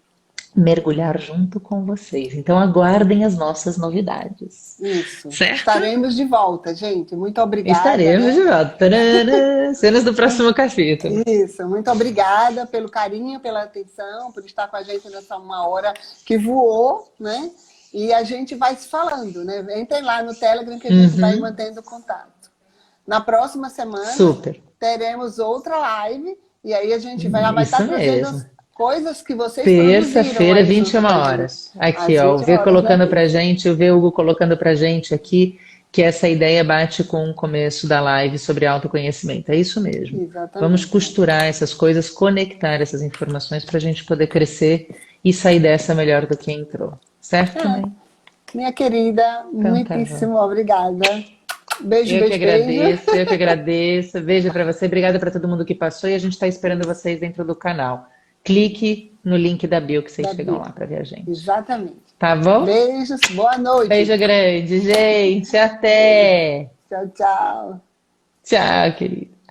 mergulhar junto com vocês. Então aguardem as nossas novidades. isso. Certo? Estaremos de volta, gente. Muito obrigada, Estaremos de né? volta. Tadã! Cenas do próximo capítulo. Isso, muito obrigada pelo carinho, pela atenção, por estar com a gente nessa uma hora que voou, né? E a gente vai se falando, né? Entrem lá no Telegram que a gente vai mantendo contato. Na próxima semana Super. teremos outra live e aí a gente vai estar Isso trazendo mesmo. as coisas que vocês produziram Terça-feira, aí junto 21 com a gente. horas. Aqui, Às ó, o 20 V horas, né, colocando pra Cris? gente, o V Hugo colocando pra gente aqui, que essa ideia bate com o começo da live sobre autoconhecimento. É isso mesmo. Vamos Exatamente. costurar essas coisas, conectar essas informações para a gente poder crescer e sair dessa melhor do que entrou. Certo, É, né? minha querida, Então tá bom. muitíssimo obrigada. Beijo, Eu que beijo, beijo. agradeço, eu que agradeço. Beijo para você, obrigada para todo mundo que passou e a gente está esperando vocês dentro do canal. Clique no link da bio que vocês Da chegam Bia. lá para ver a gente. Exatamente. Tá bom? Beijos, boa noite. Beijo grande, gente. Até. Tchau, tchau. Tchau, querido.